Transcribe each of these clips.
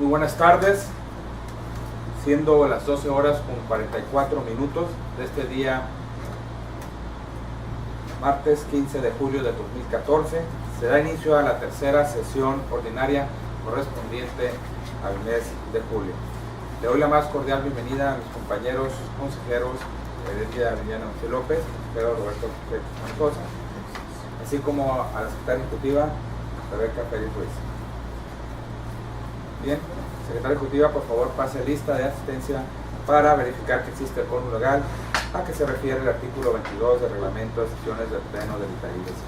buenas tardes, siendo las 12 horas con 44 minutos de este día, martes 15 de julio de 2014, se da inicio a la tercera sesión ordinaria correspondiente al mes de julio. Le doy la más cordial bienvenida a mis compañeros consejeros Heredia Villana López, consejero Roberto Mendoza, así como a la secretaria ejecutiva Rebeca Pérez Ruiz. Bien, secretaria ejecutiva, por favor pase lista de asistencia para verificar que existe el quórum legal a que se refiere el artículo 22 del reglamento de sesiones del Pleno del ITAIBC.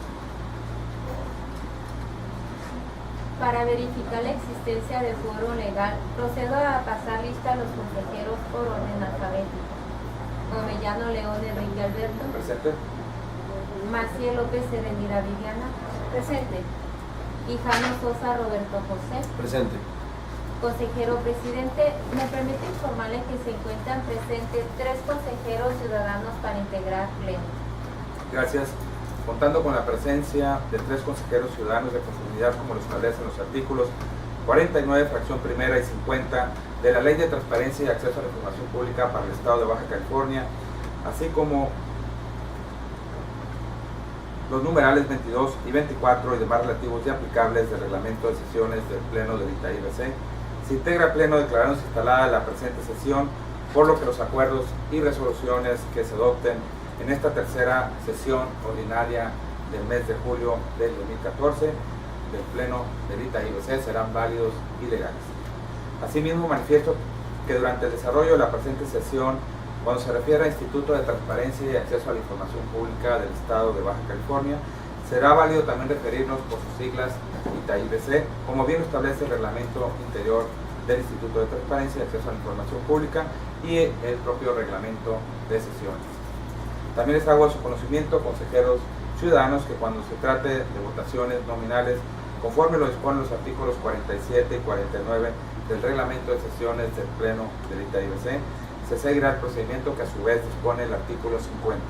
Para verificar la existencia del quórum legal, procedo a pasar lista a los consejeros por orden alfabético. Comellano León Enrique Alberto. Presente. Maciel López Erenira Viviana. Presente. Quijano Sosa Roberto José. Presente. Consejero presidente, me permite informarle que se encuentran presentes 3 consejeros ciudadanos para integrar pleno. Gracias. Contando con la presencia de 3 consejeros ciudadanos de conformidad como lo establecen los artículos 49, fracción primera y 50 de la Ley de Transparencia y Acceso a la Información Pública para el Estado de Baja California, así como los numerales 22 y 24 y demás relativos y aplicables del reglamento de sesiones del Pleno del ITAIBC, se integra pleno declarándose instalada la presente sesión, por lo que los acuerdos y resoluciones que se adopten en esta tercera sesión ordinaria del mes de julio del 2014 del Pleno del ITAIBC serán válidos y legales. Asimismo, manifiesto que durante el desarrollo de la presente sesión, cuando se refiere al Instituto de Transparencia y Acceso a la Información Pública del Estado de Baja California, será válido también referirnos por sus siglas ITAIBC, como bien establece el reglamento interior del Instituto de Transparencia y Acceso a la Información Pública y el propio reglamento de sesiones. También les hago a su conocimiento, consejeros ciudadanos, que cuando se trate de votaciones nominales, conforme lo disponen los artículos 47 y 49 del reglamento de sesiones del Pleno del ITAIBC, se seguirá el procedimiento que a su vez dispone el artículo 50.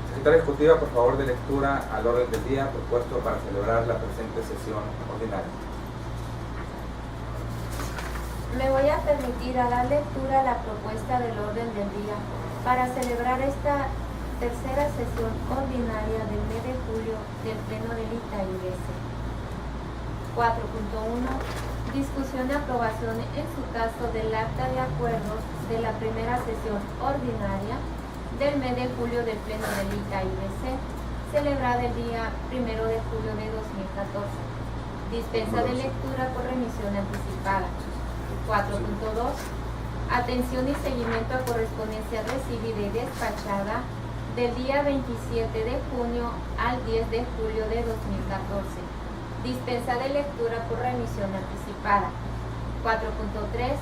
Secretaria Ejecutiva, por favor, de lectura al orden del día propuesto para celebrar la presente sesión ordinaria. Me voy a permitir a dar lectura a la propuesta del orden del día para celebrar esta tercera sesión ordinaria del mes de julio del Pleno del ITAIBC. 4.1. Discusión y aprobación en su caso del acta de acuerdos de la primera sesión ordinaria del mes de julio del Pleno del ITAIBC, celebrada el día 1 de julio de 2014. Dispensa de lectura por remisión anticipada. 4.2. Atención y seguimiento a correspondencia recibida y despachada del día 27 de junio al 10 de julio de 2014. Dispensa de lectura por remisión anticipada. 4.3.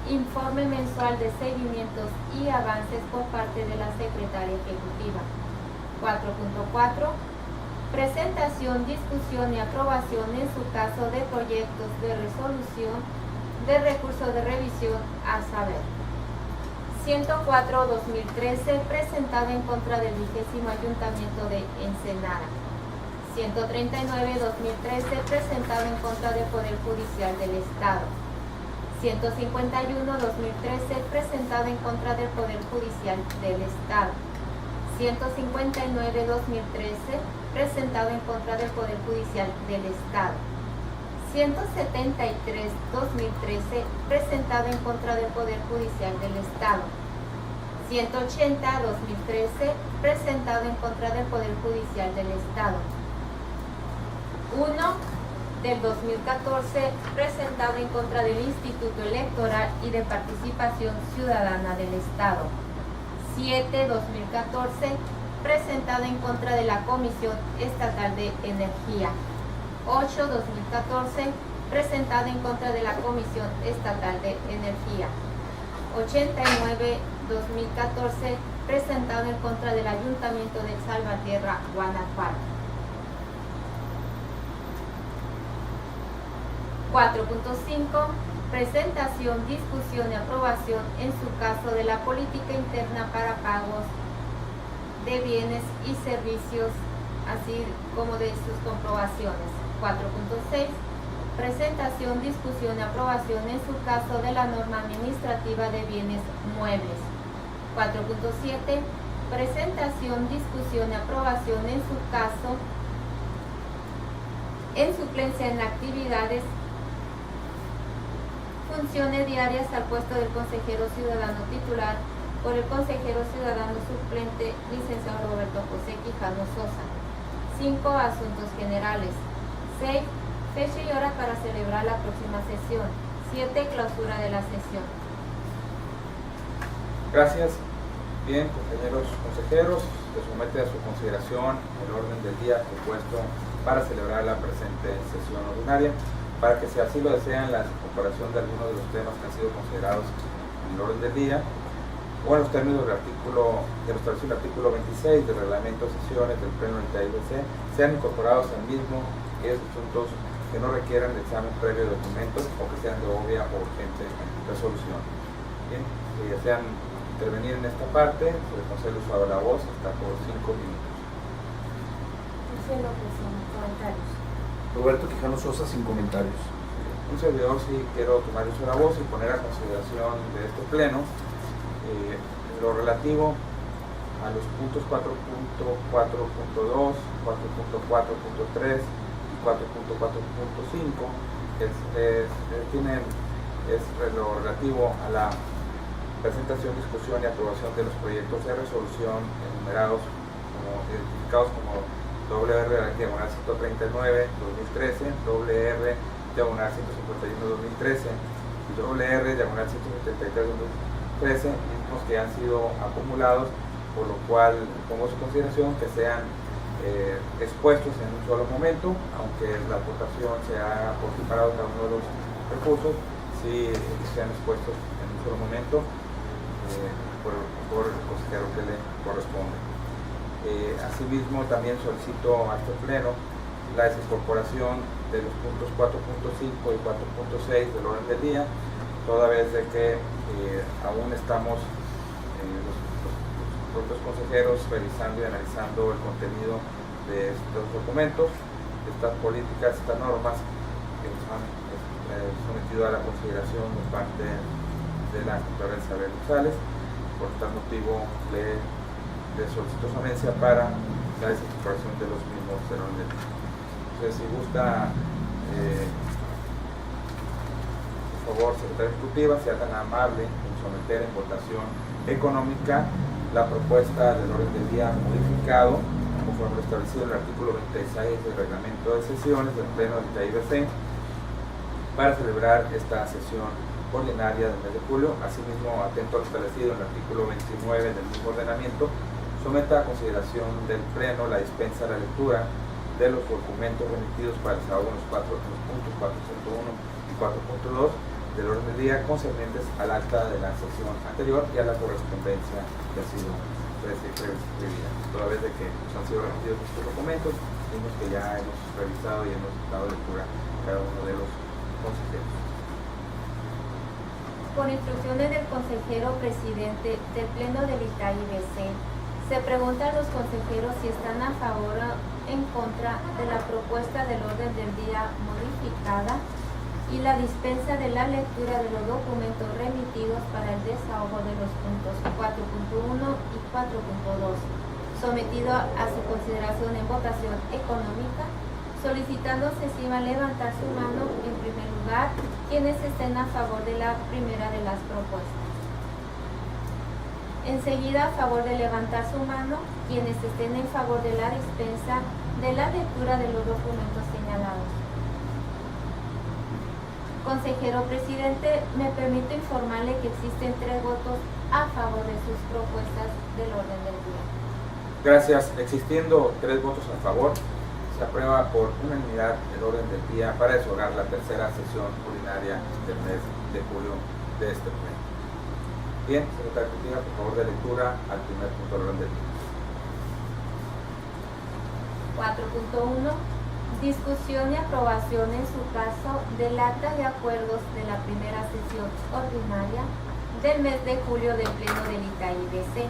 Informe mensual de seguimientos y avances por parte de la Secretaria Ejecutiva. 4.4. Presentación, discusión y aprobación en su caso de proyectos de resolución de recurso de revisión, a saber: 104-2013, presentado en contra del 20º Ayuntamiento de Ensenada. 139-2013, presentado en contra del Poder Judicial del Estado. 151-2013, presentado en contra del Poder Judicial del Estado. 159-2013, presentado en contra del Poder Judicial del Estado. 173-2013, presentado en contra del Poder Judicial del Estado. 180-2013, presentado en contra del Poder Judicial del Estado. 1 del 2014, presentado en contra del Instituto Electoral y de Participación Ciudadana del Estado. 7-2014, presentado en contra de la Comisión Estatal de Energía. 8-2014, presentado en contra de la Comisión Estatal de Energía. 89-2014, presentado en contra del Ayuntamiento de Salvatierra, Guanajuato. 4.5. Presentación, discusión y aprobación en su caso de la política interna para pagos de bienes y servicios, así como de sus comprobaciones. 4.6. presentación, discusión y aprobación en su caso de la norma administrativa de bienes muebles. 4.7. Presentación, discusión y aprobación en su caso en suplencia en actividades, funciones diarias al puesto del consejero ciudadano titular por el consejero ciudadano suplente licenciado Roberto José Quijano Sosa. 5. Asuntos generales. 6. Fecha y hora para celebrar la próxima sesión. 7. Clausura de la sesión. Gracias. Bien, compañeros consejeros, se somete a su consideración el orden del día propuesto para celebrar la presente sesión ordinaria, para que si así lo desean la incorporación de algunos de los temas que han sido considerados en el orden del día, o en los términos del artículo, de lo establecido en el artículo 26 del reglamento de sesiones del Pleno del IBC, sean incorporados al mismo aquellos asuntos que no requieran de examen previo de documentos o que sean de obvia o urgente resolución. Bien, si desean intervenir en esta parte, se les concede el uso de la voz hasta por 5 minutos. Comentarios. Roberto Quijano Sosa, sin comentarios. Un servidor, sí quiero tomar el uso de la voz y poner a consideración de este pleno lo relativo a los puntos 4.4.2, 4.4.3 y 4.4.5, es lo relativo a la presentación, discusión y aprobación de los proyectos de resolución enumerados identificados como WR/139 2013, WR/151 2013 y WR/173 2013, mismos que han sido acumulados, por lo cual pongo a su consideración que sean expuestos en un solo momento, aunque la votación se haga por separado cada uno de los recursos, si sean expuestos en un solo momento por el consejero que le corresponde. Asimismo, también solicito a este pleno la desincorporación de los puntos 4.5 y 4.6 del orden del día, toda vez de que aún estamos los propios consejeros revisando y analizando el contenido de estos documentos, estas políticas, estas normas que han sometido a la consideración por parte de la doctora Isabel González. Por tal motivo le solicito su anuencia para la desincorporación de los mismos del orden del día. Entonces, si gusta, por favor, secretaria ejecutiva, sea tan amable en someter en votación económica la propuesta del orden del día modificado conforme lo establecido en el artículo 26 del reglamento de sesiones del Pleno del IBC para celebrar esta sesión ordinaria del mes de julio. Asimismo, atento a lo establecido en el artículo 29 del mismo ordenamiento, someta a consideración del Pleno la dispensa de la lectura de los documentos remitidos para el desahogo en los puntos 4.1 y 4.2 del orden del día concernientes al acta de la sesión anterior y a la correspondencia que ha sido recibida. Toda vez de que han sido remitidos estos documentos, vimos que ya hemos revisado y hemos dado lectura a cada uno de los consejeros. Por instrucciones del consejero presidente del Pleno del IBC, se preguntan los consejeros si están a favor o en contra de la propuesta del orden del día modificada y la dispensa de la lectura de los documentos remitidos para el desahogo de los puntos 4.1 y 4.2, sometido a su consideración en votación económica, solicitando sesiva levantar su mano en primer lugar quienes estén a favor de la primera de las propuestas. Enseguida, a favor de levantar su mano quienes estén en favor de la dispensa de la lectura de los documentos señalados. Consejero presidente, me permito informarle que existen 3 votos a favor de sus propuestas del orden del día. Gracias. Existiendo 3 votos a favor, se aprueba por unanimidad el orden del día para desahogar la tercera sesión ordinaria del mes de julio de este pleno. Bien, secretaria ejecutiva, por favor, de lectura al primer punto del orden del día. 4.1. Discusión y aprobación en su caso del acta de acuerdos de la primera sesión ordinaria del mes de julio del Pleno del IBC,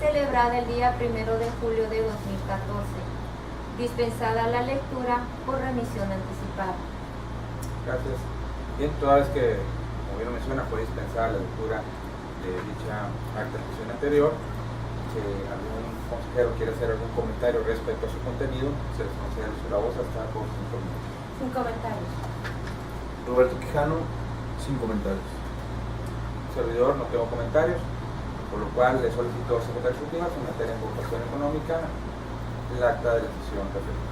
celebrada el día 1 de julio de 2014, dispensada la lectura por remisión anticipada. Gracias. Bien, toda vez que, como bien lo menciona, fue dispensada la lectura de dicha acta de sesión anterior, si algún consejero quiere hacer algún comentario respecto a su contenido, se les concede el uso de la voz hasta por 5 minutos. Sin comentarios. Roberto Quijano, sin comentarios. Servidor, no tengo comentarios, por lo cual le solicito al secretario ejecutivo someter en votación económica el acta de la sesión referida.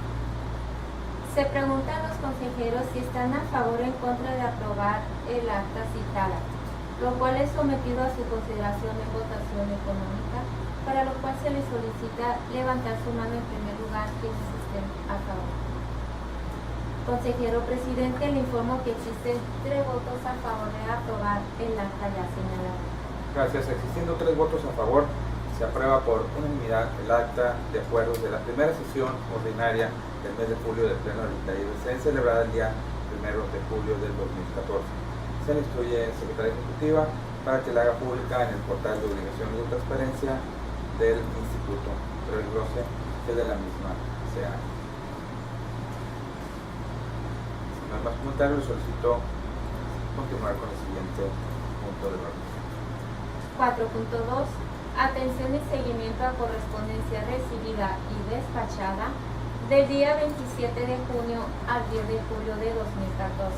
Se preguntan los consejeros si están a favor o en contra de aprobar el acta citada, lo cual es sometido a su consideración en votación económica, para lo cual se les solicita levantar su mano en primer lugar quienes estén a favor. Consejero presidente, le informo que existen 3 votos a favor de aprobar el acta ya señalada. Gracias. Existiendo 3 votos a favor, se aprueba por unanimidad el acta de acuerdos de la primera sesión ordinaria del mes de julio del Pleno del ITAIBC, celebrada el día 1 de julio del 2014. Se le instruye en Secretaría Ejecutiva para que la haga pública en el portal de obligaciones de transparencia del Instituto, pero el gloсе que de la misma sea. Si no hay más comentarios, solicito continuar con el siguiente punto del orden. 4.2. Atención y seguimiento a correspondencia recibida y despachada del día 27 de junio al 10 de julio de 2014.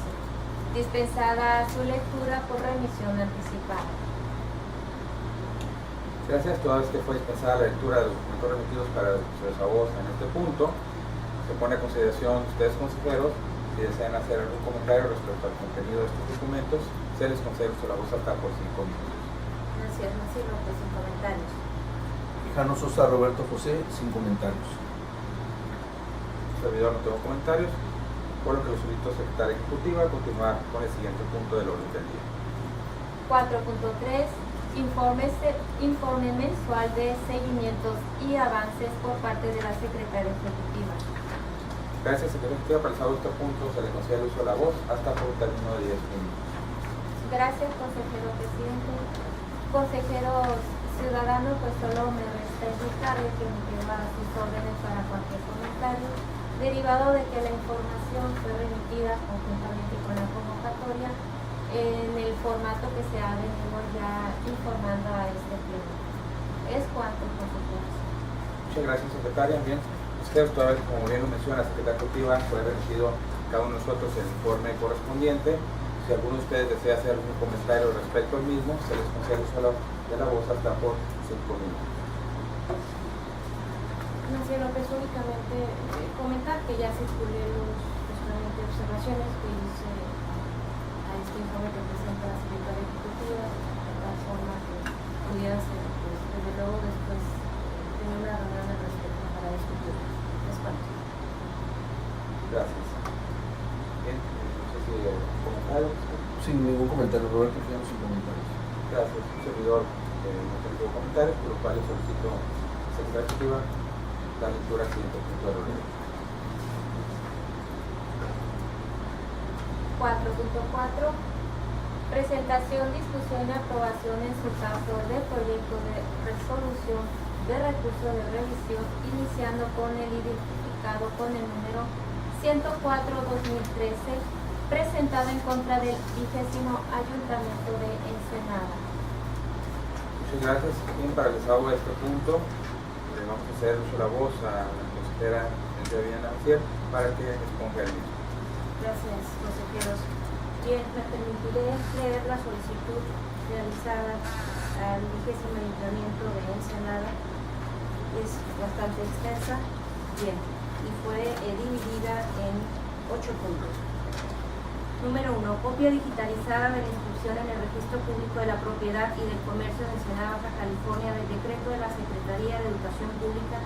Dispensada su lectura por remisión anticipada. Gracias. Toda vez que fue dispensada la lectura de los documentos remitidos para su desahogo en este punto, se pone a consideración ustedes, consejeros, si desean hacer algún comentario respecto al contenido de estos documentos, se les concede la voz hasta por 5 minutos. Gracias, Nancy López, sin comentarios. Quijano Sosa Roberto José, sin comentarios. Servidor, no tengo comentarios, por lo que lo solicito a Secretaria Ejecutiva a continuar con el siguiente punto del orden del día. 4.3. Informe mensual de seguimientos y avances por parte de la Secretaria Ejecutiva. Gracias, Secretaria Ejecutiva. Para el este punto se le concede el uso de la voz hasta por un término de 10 minutos. Gracias, consejero presidente. Consejeros ciudadanos, pues solo me resta indicarle que me quedo a sus órdenes para cualquier comentario, derivado de que la información fue remitida conjuntamente con la convocatoria en el formato que se ha venido ya informando a este pleno. Es cuanto, consejeros. Muchas gracias, secretaria. Bien, ustedes todavía, como bien lo menciona la Secretaria Ejecutiva, fue remitido cada uno de nosotros el informe correspondiente. Si alguno de ustedes desea hacer algún comentario respecto al mismo, se les concede el uso de la voz hasta por 5 minutos. Nancy López, únicamente comentar que ya circularon solamente observaciones que hice a este informe que presenta la Secretaría Ejecutiva, de tal forma que pudiera ser, pues, desde luego después tener una reunión al respecto para discutir. Es cuanto. Gracias. Bien, no sé si comentarios. Sin ningún comentario, Roberto Quijano, sin comentarios. Gracias, servidor. No tengo comentarios, por lo cual le solicito a la Secretaria Ejecutiva la lectura siguiente punto de orden. 4.4. Presentación, discusión y aprobación en su caso del proyecto de resolución de recurso de revisión, iniciando con el identificado con el número 104-2013, presentado en contra del 20º Ayuntamiento de Ensenada. Muchas gracias. Bien, para el desahogo de este punto, le vamos a hacer uso de la voz a la consejera Viviana Maciel para que exponga el mismo. Gracias, consejeros. Bien, me permitiré leer la solicitud realizada al 20º Ayuntamiento de Ensenada. Es bastante extensa, bien, y fue dividida en 8 puntos. Número 1. Copia digitalizada de la inscripción en el Registro Público de la Propiedad y del Comercio de Ensenada, Baja California, del decreto de la Secretaría de Educación Pública,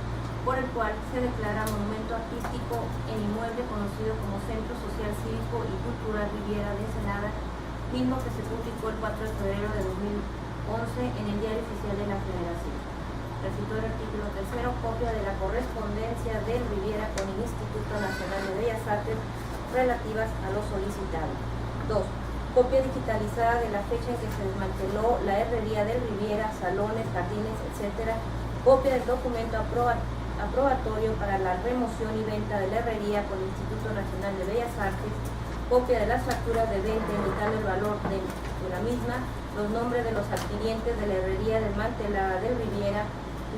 por el cual se declara monumento artístico el inmueble conocido como Centro Social Cívico y Cultural Riviera de Ensenada, mismo que se publicó el 4 de febrero de 2011 en el Diario Oficial de la Federación. Recito el artículo 3. Copia de la correspondencia del Riviera con el Instituto Nacional de Bellas Artes relativas a lo solicitado. 2. Copia digitalizada de la fecha en que se desmanteló la herrería del Riviera, salones, jardines, etc. Copia del documento aprobatorio para la remoción y venta de la herrería con el Instituto Nacional de Bellas Artes, copia de las facturas de venta indicando el valor de la misma, los nombres de los adquirientes de la herrería desmantelada del Riviera,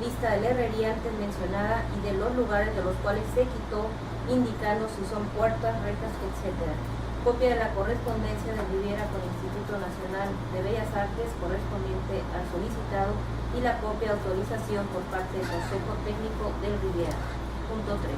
lista de la herrería antes mencionada y de los lugares de los cuales se quitó, indicando si son puertas, rejas, etc. Copia de la correspondencia del Riviera con el Instituto Nacional de Bellas Artes correspondiente al solicitado y la copia de autorización por parte del Consejo Técnico del Riviera. Punto 3.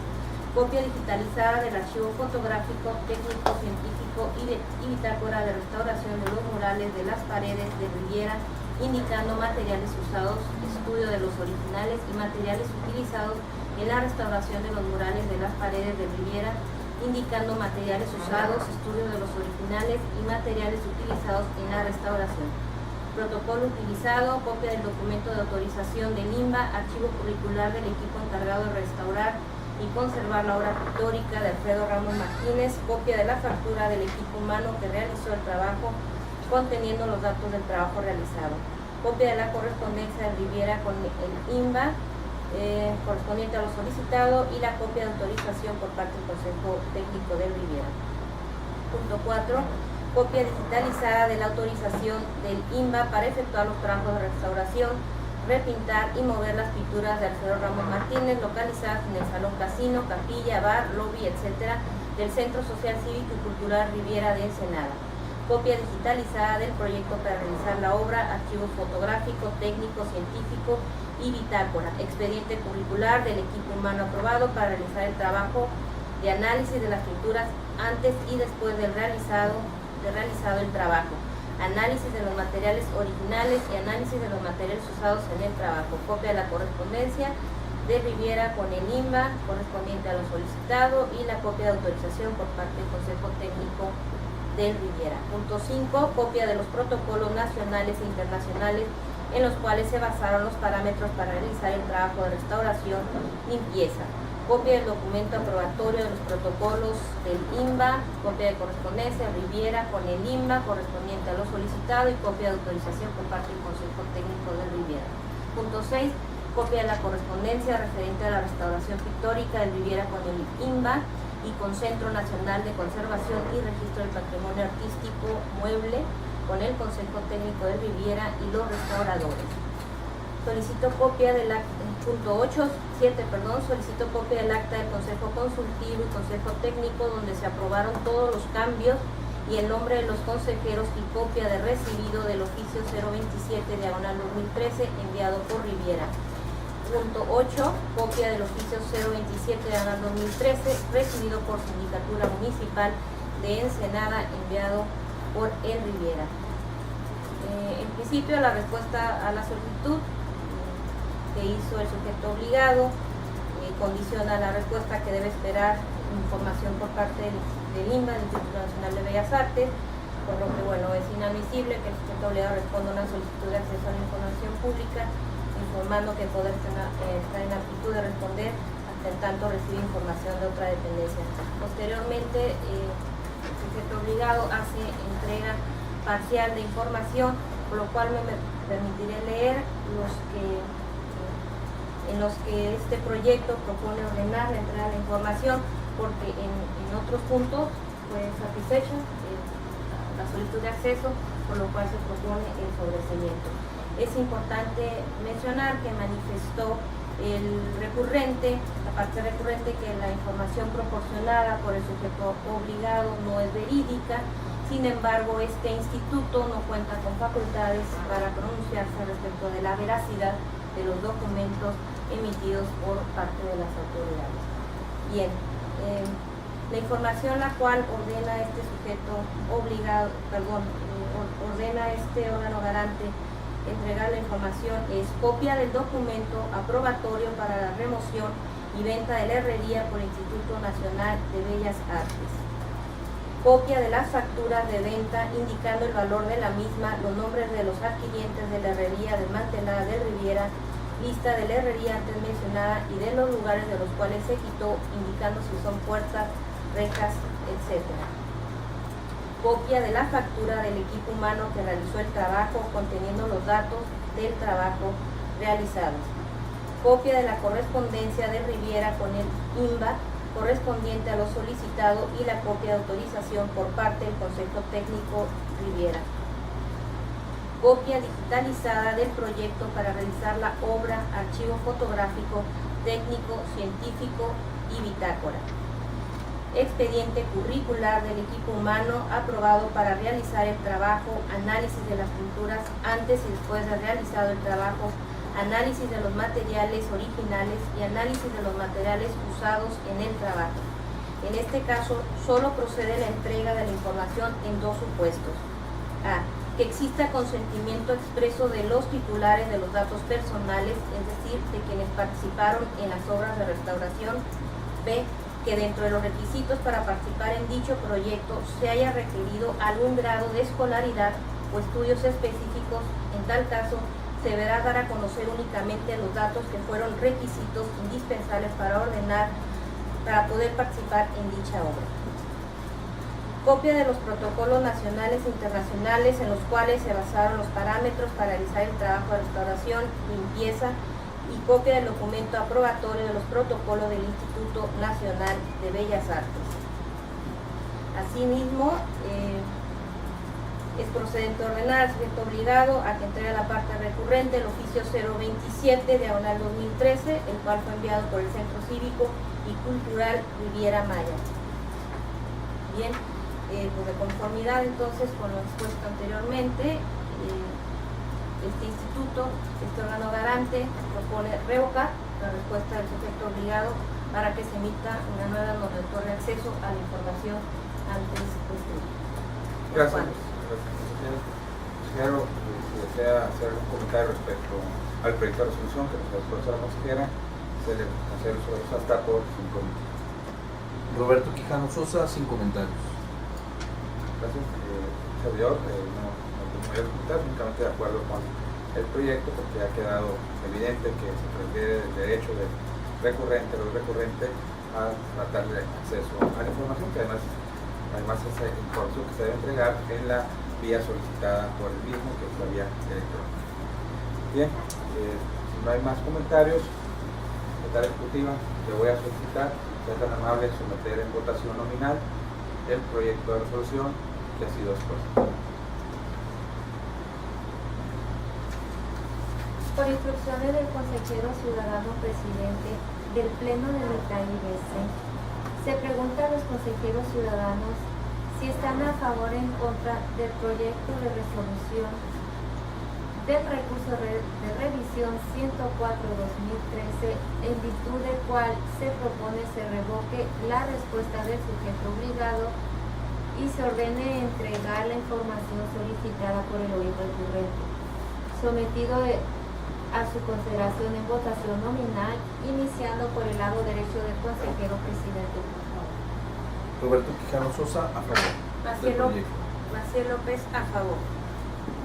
Copia digitalizada del archivo fotográfico, técnico, científico y bitácora de restauración de los murales de las paredes de Riviera, indicando materiales usados, estudio de los originales y materiales utilizados en la restauración de los murales de las paredes de Riviera, indicando materiales usados, estudio de los originales y materiales utilizados en la restauración. Protocolo utilizado, copia del documento de autorización del INBA, archivo curricular del equipo encargado de restaurar y conservar la obra pictórica de Alfredo Ramos Martínez, copia de la factura del equipo humano que realizó el trabajo conteniendo los datos del trabajo realizado, copia de la correspondencia de Riviera con el INBA correspondiente a lo solicitado y la copia de autorización por parte del Consejo Técnico del Riviera. Punto 4. Copia digitalizada de la autorización del INBA para efectuar los trabajos de restauración, repintar y mover las pinturas de Alfredo Ramos Martínez localizadas en el Salón Casino, Capilla, Bar, Lobby, etc. del Centro Social Cívico y Cultural Riviera de Ensenada. Copia digitalizada del proyecto para realizar la obra, archivo fotográfico, técnico, científico y bitácora, expediente curricular del equipo humano aprobado para realizar el trabajo de análisis de las pinturas antes y después del realizado el trabajo, análisis de los materiales originales y análisis de los materiales usados en el trabajo, copia de la correspondencia de Riviera con el INBA correspondiente a lo solicitado y la copia de autorización por parte del Consejo Técnico del Riviera. Punto 5. Copia de los protocolos nacionales e internacionales en los cuales se basaron los parámetros para realizar el trabajo de restauración, limpieza. Copia del documento aprobatorio de los protocolos del INBA, copia de correspondencia de Riviera con el INBA correspondiente a lo solicitado y copia de autorización por parte del Consejo Técnico del Riviera. Punto 6. Copia de la correspondencia referente a la restauración pictórica del Riviera con el INBA y con Centro Nacional de Conservación y Registro del Patrimonio Artístico Mueble con el Consejo Técnico del Riviera y los restauradores. Solicito copia del acta, punto 7, solicito copia del acta del Consejo Consultivo y Consejo Técnico donde se aprobaron todos los cambios y el nombre de los consejeros y copia de recibido del oficio 027/2013 enviado por Riviera. Punto 8, copia del oficio 027/2013 recibido por Sindicatura Municipal de Ensenada enviado por el Riviera. En principio, la respuesta a la solicitud que hizo el sujeto obligado condiciona la respuesta que debe esperar información por parte del INBA, del Instituto Nacional de Bellas Artes, por lo que es inadmisible que el sujeto obligado responda a una solicitud de acceso a la información pública informando que poder está en aptitud de responder hasta en tanto recibe información de otra dependencia. Posteriormente, el sujeto obligado hace entrega parcial de información, por lo cual me permitiré leer en los que este proyecto propone ordenar la entrega de la información, porque en otros puntos fue satisfecha la solicitud de acceso, por lo cual se propone el sobreseimiento. Es importante mencionar que manifestó el recurrente, la parte recurrente, que la información proporcionada por el sujeto obligado no es verídica. Sin embargo, este instituto no cuenta con facultades para pronunciarse respecto de la veracidad de los documentos emitidos por parte de las autoridades. Bien, la información la cual ordena este sujeto obligado, ordena este órgano garante entregar la información es copia del documento aprobatorio para la remoción y venta de la herrería por el Instituto Nacional de Bellas Artes. Copia de las facturas de venta indicando el valor de la misma, los nombres de los adquirientes de la herrería desmantelada del Riviera, lista de la herrería antes mencionada y de los lugares de los cuales se quitó, indicando si son puertas, rejas, etc. Copia de la factura del equipo humano que realizó el trabajo conteniendo los datos del trabajo realizado. Copia de la correspondencia de Riviera con el INBA correspondiente a lo solicitado y la copia de autorización por parte del Consejo Técnico Riviera. Copia digitalizada del proyecto para realizar la obra, archivo fotográfico, técnico, científico y bitácora. Expediente curricular del equipo humano aprobado para realizar el trabajo, análisis de las pinturas antes y después de realizado el trabajo, análisis de los materiales originales y análisis de los materiales usados en el trabajo. En este caso, solo procede la entrega de la información en dos supuestos. A. Que exista consentimiento expreso de los titulares de los datos personales, es decir, de quienes participaron en las obras de restauración. B. Que dentro de los requisitos para participar en dicho proyecto se haya requerido algún grado de escolaridad o estudios específicos. En tal caso, se deberá dar a conocer únicamente los datos que fueron requisitos indispensables para poder participar en dicha obra. Copia de los protocolos nacionales e internacionales en los cuales se basaron los parámetros para realizar el trabajo de restauración, limpieza, y copia del documento aprobatorio de los protocolos del Instituto Nacional de Bellas Artes. Asimismo, es procedente ordenar al sujeto obligado a que entregue la parte recurrente el oficio 027/2013, el cual fue enviado por el Centro Cívico y Cultural Riviera Maya. Bien, pues de conformidad entonces con lo expuesto anteriormente, este instituto, este órgano garante, propone revocar la respuesta del sujeto obligado para que se emita una nueva noticia de acceso a la información antes cuestionada. Gracias. Consejero, si desea hacer algún comentario respecto al proyecto de resolución que nos ha expuesto la consejera, se le concede hasta por 5 minutos. Roberto Quijano Sosa, sin comentarios. Gracias. Servidor, no tengo mayor comentario, únicamente de acuerdo con el proyecto, porque ha quedado evidente que se refiere el derecho del recurrente o recurrente a tratar de acceso a la información, que además esa información que se debe entregar en la vía solicitada por el mismo, que es la vía electrónica. Bien, si no hay más comentarios, secretaria ejecutiva, le voy a solicitar, sea tan amable, someter en votación nominal el proyecto de resolución que ha sido expuesto. Por instrucciones del consejero ciudadano presidente del Pleno del ITAI-BC, se pregunta a los consejeros ciudadanos si están a favor o en contra del proyecto de resolución del recurso de revisión 104/2013, en virtud del cual se propone se revoque la respuesta del sujeto obligado y se ordene entregar la información solicitada por el oído recurrente, sometido a su consideración en votación nominal, iniciando por el lado derecho del consejero presidente. Roberto Quijano Sosa, a favor del proyecto. Maciel López, a favor.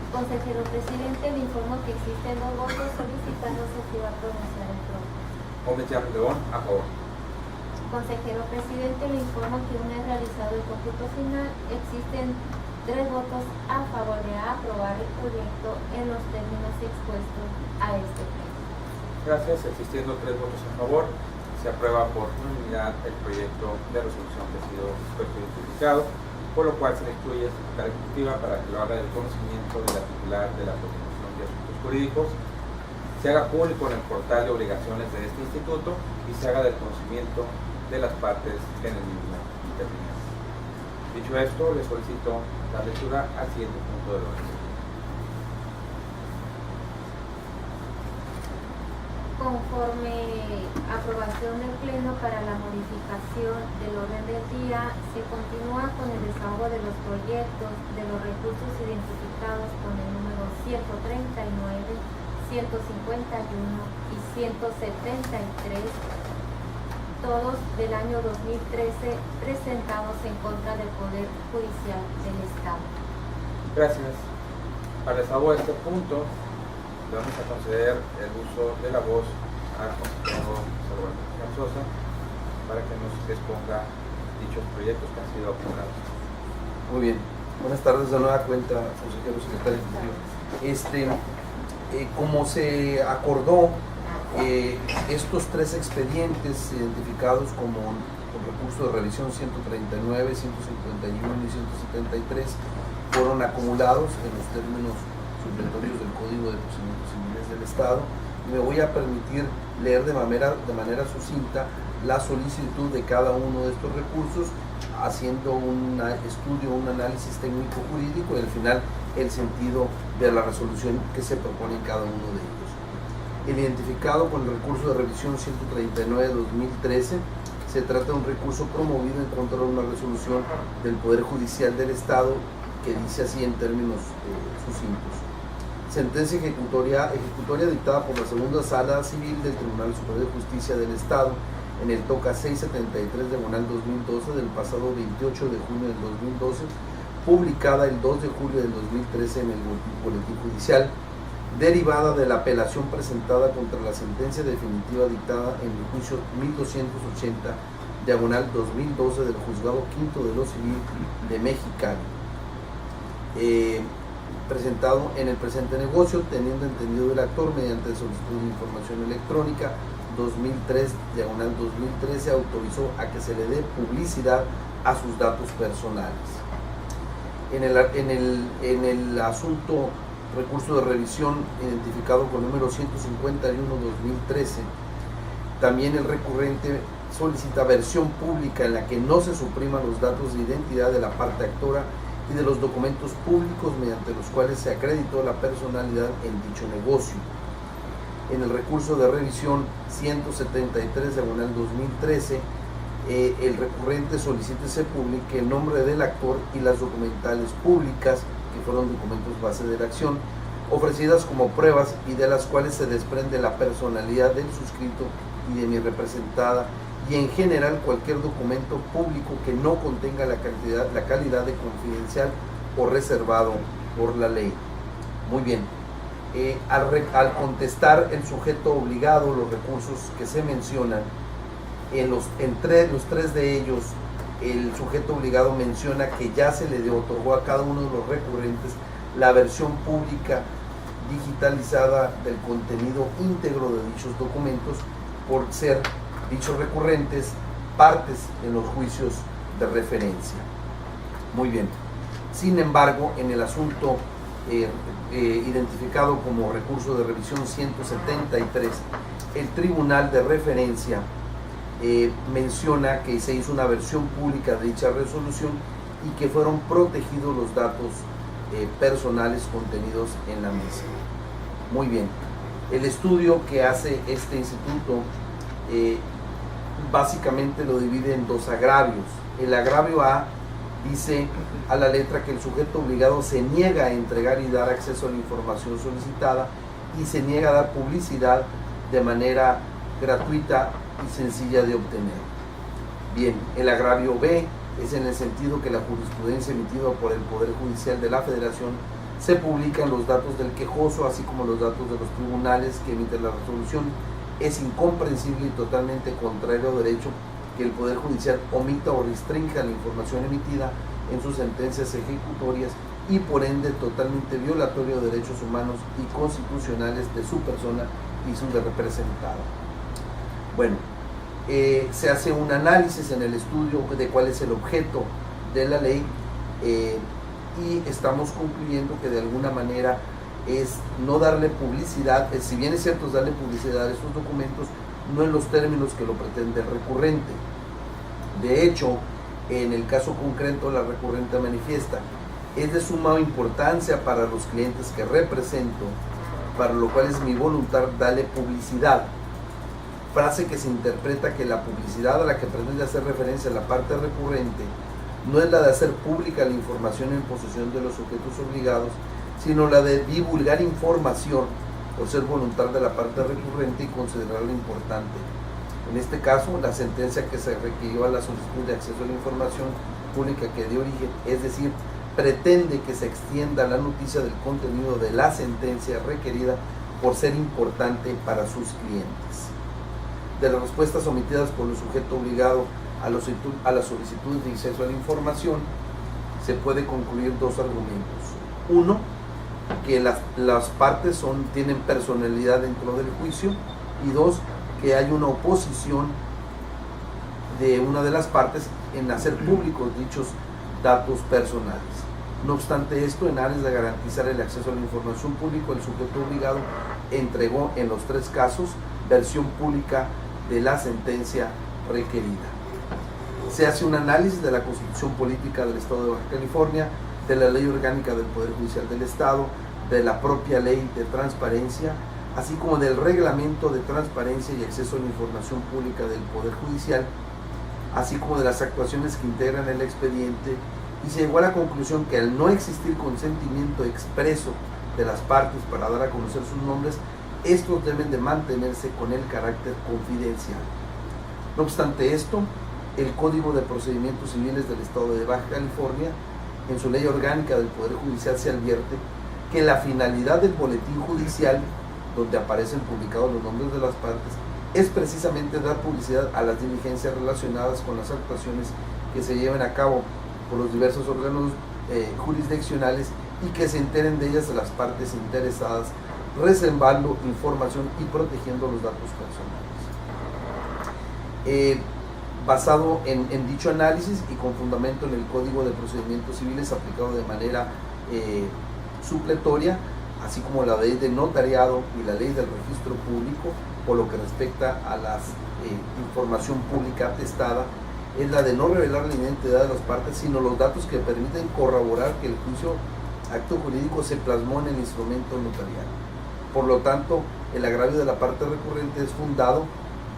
Consejero presidente, le informo que existen 2 votos solicitándose si va a pronunciar el PRO. Gómez Llanos León, a favor. Consejero presidente, le informo que una vez realizado el cómputo final, existen 3 votos a favor de aprobar el proyecto en los términos expuestos a este pleno. Gracias. Existiendo 3 votos a favor, se aprueba por unanimidad el proyecto de resolución que ha sido expuesto y identificado, por lo cual se le incluye a la secretaria ejecutiva para que lo haga del conocimiento de la titular de la Coordinación de Asuntos Jurídicos, se haga público en el portal de obligaciones de este instituto y se haga del conocimiento de las partes en el mismo interviniente. Dicho esto, le solicito la lectura al siguiente punto del orden. Conforme aprobación del Pleno para la modificación del orden del día, se continúa con el desahogo de los proyectos de los recursos identificados con el número 139, 151 y 173, todos del año 2013, presentados en contra del Poder Judicial del Estado. Gracias. Para el desahogo de este punto, le vamos a conceder el uso de la voz al consejero Roberto Sosa para que nos exponga dichos proyectos que han sido aprobados. Muy bien. Buenas tardes de nueva cuenta, consejero secretario ejecutivo. Como se acordó, estos 3 expedientes identificados como con recurso de revisión 139, 151 y 173 fueron acumulados en los términos supletorios del Código de Procedimientos Civiles del Estado, y me voy a permitir leer de manera sucinta la solicitud de cada uno de estos recursos, haciendo un estudio, un análisis técnico jurídico y al final el sentido de la resolución que se propone en cada uno de ellos. El identificado con el recurso de revisión 139-2013 se trata de un recurso promovido en contra de una resolución del Poder Judicial del Estado que dice así en términos sucintos: sentencia ejecutoria dictada por la Segunda Sala Civil del Tribunal Superior de Justicia del Estado en el TOCA 673 2012 del pasado 28 de junio del 2012, publicada el 2 de julio del 2013 en el Boletín Judicial, derivada de la apelación presentada contra la sentencia definitiva dictada en el juicio 1280 2012 del Juzgado Quinto de lo Civil de Mexicali, presentado en el presente negocio, teniendo entendido el actor mediante solicitud de información electrónica 2003-2013 autorizó a que se le dé publicidad a sus datos personales. En el asunto recurso de revisión identificado con número 151-2013, también el recurrente solicita versión pública en la que no se supriman los datos de identidad de la parte actora y de los documentos públicos mediante los cuales se acreditó la personalidad en dicho negocio. En el recurso de revisión 173-2013, el recurrente solicita se publique el nombre del actor y las documentales públicas, que fueron documentos base de la acción, ofrecidas como pruebas y de las cuales se desprende la personalidad del suscrito y de mi representada, y en general cualquier documento público que no contenga la calidad de confidencial o reservado por la ley. Muy bien. Al contestar el sujeto obligado los recursos que se mencionan, los tres de ellos, el sujeto obligado menciona que ya se le otorgó a cada uno de los recurrentes la versión pública digitalizada del contenido íntegro de dichos documentos, por ser dichos recurrentes partes en los juicios de referencia. Muy bien. Sin embargo, en el asunto identificado como recurso de revisión 173, el tribunal de referencia menciona que se hizo una versión pública de dicha resolución y que fueron protegidos los datos personales contenidos en la misma. Muy bien. El estudio que hace este instituto básicamente lo divide en dos agravios. El agravio A dice a la letra que el sujeto obligado se niega a entregar y dar acceso a la información solicitada y se niega a dar publicidad de manera gratuita y sencilla de obtener. Bien, el agravio B es en el sentido que la jurisprudencia emitida por el Poder Judicial de la Federación se publican los datos del quejoso, así como los datos de los tribunales que emiten la resolución. Es incomprensible y totalmente contrario a derecho que el Poder Judicial omita o restrinja la información emitida en sus sentencias ejecutorias y por ende totalmente violatorio de derechos humanos y constitucionales de su persona y su representado. Bueno, se hace un análisis en el estudio de cuál es el objeto de la ley y estamos concluyendo que de alguna manera es no darle publicidad, si bien es cierto es darle publicidad a estos documentos, no en los términos que lo pretende el recurrente. De hecho, en el caso concreto la recurrente manifiesta: es de suma importancia para los clientes que represento, para lo cual es mi voluntad darle publicidad. Frase que se interpreta que la publicidad a la que pretende hacer referencia la parte recurrente no es la de hacer pública la información en posesión de los sujetos obligados, sino la de divulgar información por ser voluntad de la parte recurrente y considerarla importante. En este caso, la sentencia que se requirió a la solicitud de acceso a la información pública que dio origen, es decir, pretende que se extienda la noticia del contenido de la sentencia requerida por ser importante para sus clientes. De las respuestas omitidas por el sujeto obligado a la solicitud de acceso a la información, se puede concluir dos argumentos. Uno, que las partes tienen personalidad dentro del juicio, y dos, que hay una oposición de una de las partes en hacer públicos dichos datos personales. No obstante esto, en aras de garantizar el acceso a la información pública, el sujeto obligado entregó en los 3 casos versión pública de la sentencia requerida. Se hace un análisis de la Constitución Política del Estado de Baja California, de la Ley Orgánica del Poder Judicial del Estado, de la propia Ley de Transparencia, así como del Reglamento de Transparencia y Acceso a la Información Pública del Poder Judicial, así como de las actuaciones que integran el expediente, y se llegó a la conclusión que al no existir consentimiento expreso de las partes para dar a conocer sus nombres, estos deben de mantenerse con el carácter confidencial. No obstante esto, el Código de Procedimientos Civiles del Estado de Baja California, en su Ley Orgánica del Poder Judicial, se advierte que la finalidad del boletín judicial, donde aparecen publicados los nombres de las partes, es precisamente dar publicidad a las diligencias relacionadas con las actuaciones que se lleven a cabo por los diversos órganos jurisdiccionales y que se enteren de ellas las partes interesadas, reservando información y protegiendo los datos personales. Basado en dicho análisis y con fundamento en el Código de Procedimientos Civiles aplicado de manera supletoria, así como la ley de notariado y la ley del registro público, por lo que respecta a la información pública atestada, es la de no revelar la identidad de las partes, sino los datos que permiten corroborar que el juicio acto jurídico se plasmó en el instrumento notarial. Por lo tanto, el agravio de la parte recurrente es fundado,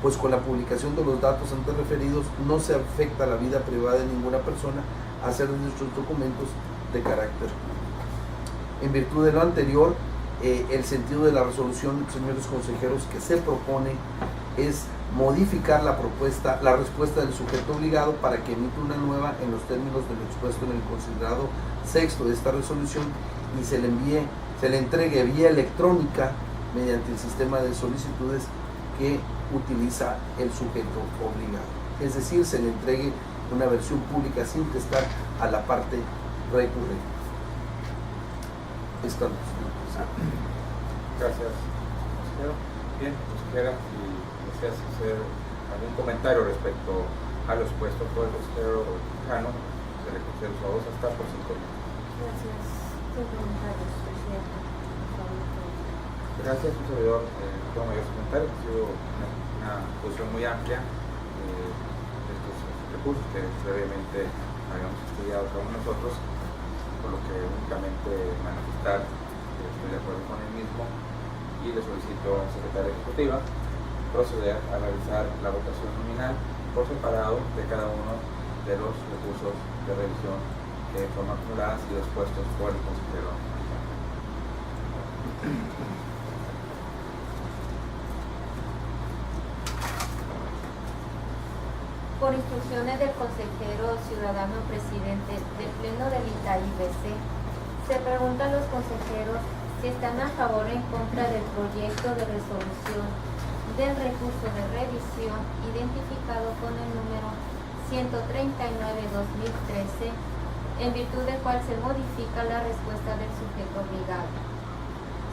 pues con la publicación de los datos antes referidos no se afecta la vida privada de ninguna persona a hacer dichos documentos de carácter público. En virtud de lo anterior, el sentido de la resolución, señores consejeros, que se propone es modificar la respuesta del sujeto obligado para que emita una nueva en los términos de lo expuesto en el considerado sexto de esta resolución y se le entregue vía electrónica mediante el sistema de solicitudes que utiliza el sujeto obligado. Es decir, se le entregue una versión pública sin testar a la parte recurrente. Estamos. Gracias, consejero. Bien, consejera, si deseas hacer algún comentario respecto a lo expuesto por el consejero Quijano, se le concede su voz hasta por 5 minutos. Gracias. Sin comentarios, presidente. Gracias, un servidor. No tengo mayores comentarios. Ha sido una discusión muy amplia de estos recursos que previamente habíamos estudiado cada uno de nosotros, por lo que únicamente manifestar que estoy de acuerdo con el mismo y le solicito a la secretaria ejecutiva proceder a realizar la votación nominal por separado de cada uno de los recursos de revisión que de forma acumulada han sido expuestos por el consejero. Por instrucciones del consejero ciudadano presidente del Pleno del ITAI-BC, se pregunta a los consejeros si están a favor o en contra del proyecto de resolución del recurso de revisión identificado con el número 139/2013, en virtud del cual se modifica la respuesta del sujeto obligado,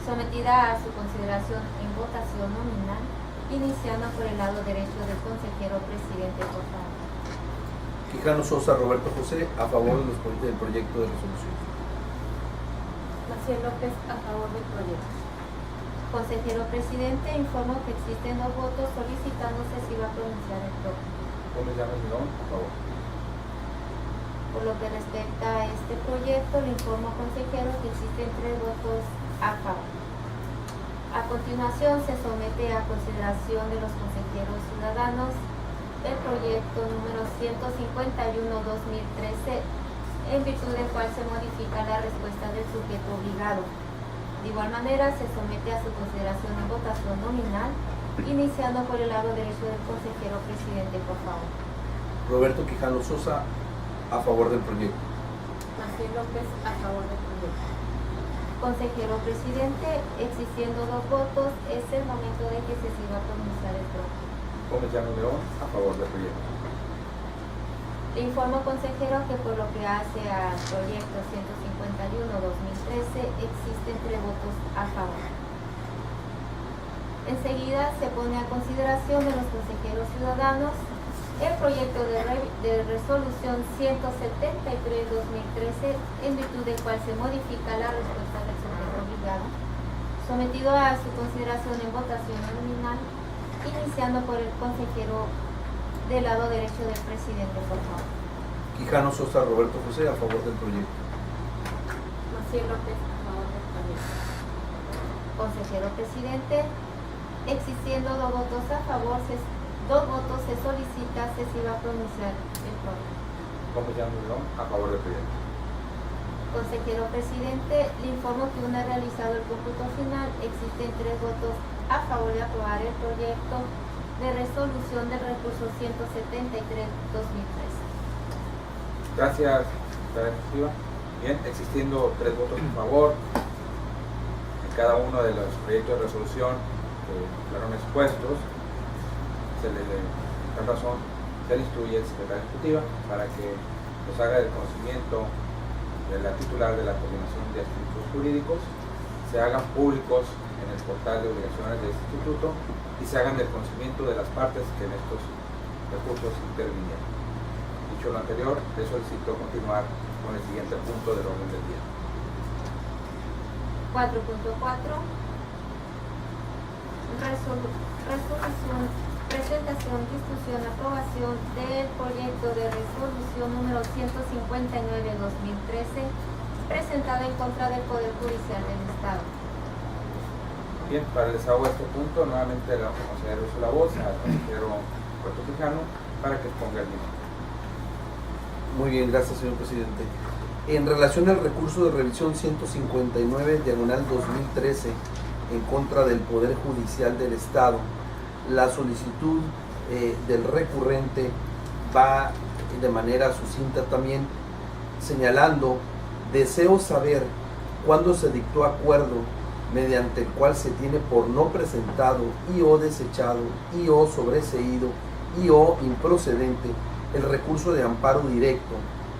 sometida a su consideración en votación nominal, iniciando por el lado derecho del consejero presidente, por favor. Quijano Sosa Roberto José, a favor del proyecto de resolución. Maciel López, a favor del proyecto. Consejero presidente, informo que existen 2 votos solicitándose si va a pronunciar el propio. Gómez Llanos León, a favor. Por lo que respecta a este proyecto, le informo, consejero, que existen 3 votos a favor. A continuación, se somete a consideración de los consejeros ciudadanos el proyecto número 151/2013, en virtud del cual se modifica la respuesta del sujeto obligado. De igual manera, se somete a su consideración en votación nominal, iniciando por el lado derecho del consejero presidente, por favor. Roberto Quijano Sosa, a favor del proyecto. Maciel López, a favor del proyecto. Consejero presidente, existiendo 2 votos, es el momento de que se siga a pronunciar el propio. Gómez Llanos León, a favor del proyecto. Le informo, consejero, que por lo que hace al proyecto 151/2013 existen 3 votos a favor. Enseguida se pone a consideración de los consejeros ciudadanos el proyecto de resolución 173/2013, en virtud del cual se modifica la respuesta del sujeto obligado, sometido a su consideración en votación nominal, iniciando por el consejero del lado derecho del presidente, por favor. Quijano Sosa Roberto José, a favor del proyecto. Maciel López, a favor del proyecto. Consejero presidente, existiendo dos votos a favor, se solicita si se va a pronunciar el proyecto. Compañero Mulón, a favor del proyecto. Consejero presidente, le informo que una realizado el cómputo final, existen 3 votos a favor de aprobar el proyecto de resolución del recurso 173/2013. Gracias, secretaria ejecutiva. Bien, existiendo 3 votos a favor en cada uno de los proyectos de resolución que fueron expuestos, se le instruye al secretaria ejecutiva para que los haga del conocimiento de la titular de la Coordinación de Asuntos Jurídicos, se hagan públicos en el portal de obligaciones de este instituto y se hagan del conocimiento de las partes que en estos recursos intervinieron. Dicho lo anterior, le solicito continuar con el siguiente punto del orden del día. 4.4. Resolución, presentación, discusión, aprobación del proyecto de resolución número 159/2013, presentado en contra del Poder Judicial del Estado. Bien, para el desahogo de este punto, nuevamente le vamos a conceder uso de la voz al consejero Puerto Quijano para que exponga el mismo. Muy bien, gracias, señor presidente. En relación al recurso de revisión 159/2013 en contra del Poder Judicial del Estado, la solicitud del recurrente va de manera sucinta también señalando: deseo saber cuándo se dictó acuerdo mediante el cual se tiene por no presentado y o desechado y o sobreseído y o improcedente el recurso de amparo directo,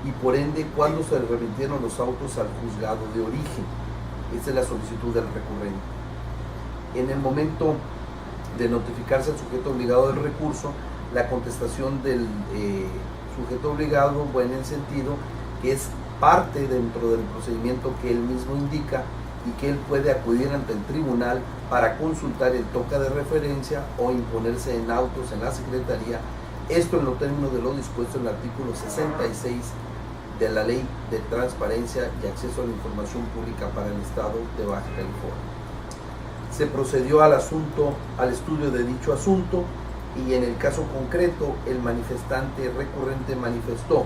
y por ende cuándo se remitieron los autos al juzgado de origen. Esa es la solicitud del recurrente. En el momento de notificarse al sujeto obligado del recurso, la contestación del sujeto obligado va en el sentido que es parte dentro del procedimiento que él mismo indica y que él puede acudir ante el tribunal para consultar el toque de referencia o imponerse en autos en la Secretaría. Esto en los términos de lo dispuesto en el artículo 66 de la Ley de Transparencia y Acceso a la Información Pública para el Estado de Baja California. Se procedió al estudio de dicho asunto, y en el caso concreto el manifestante recurrente manifestó: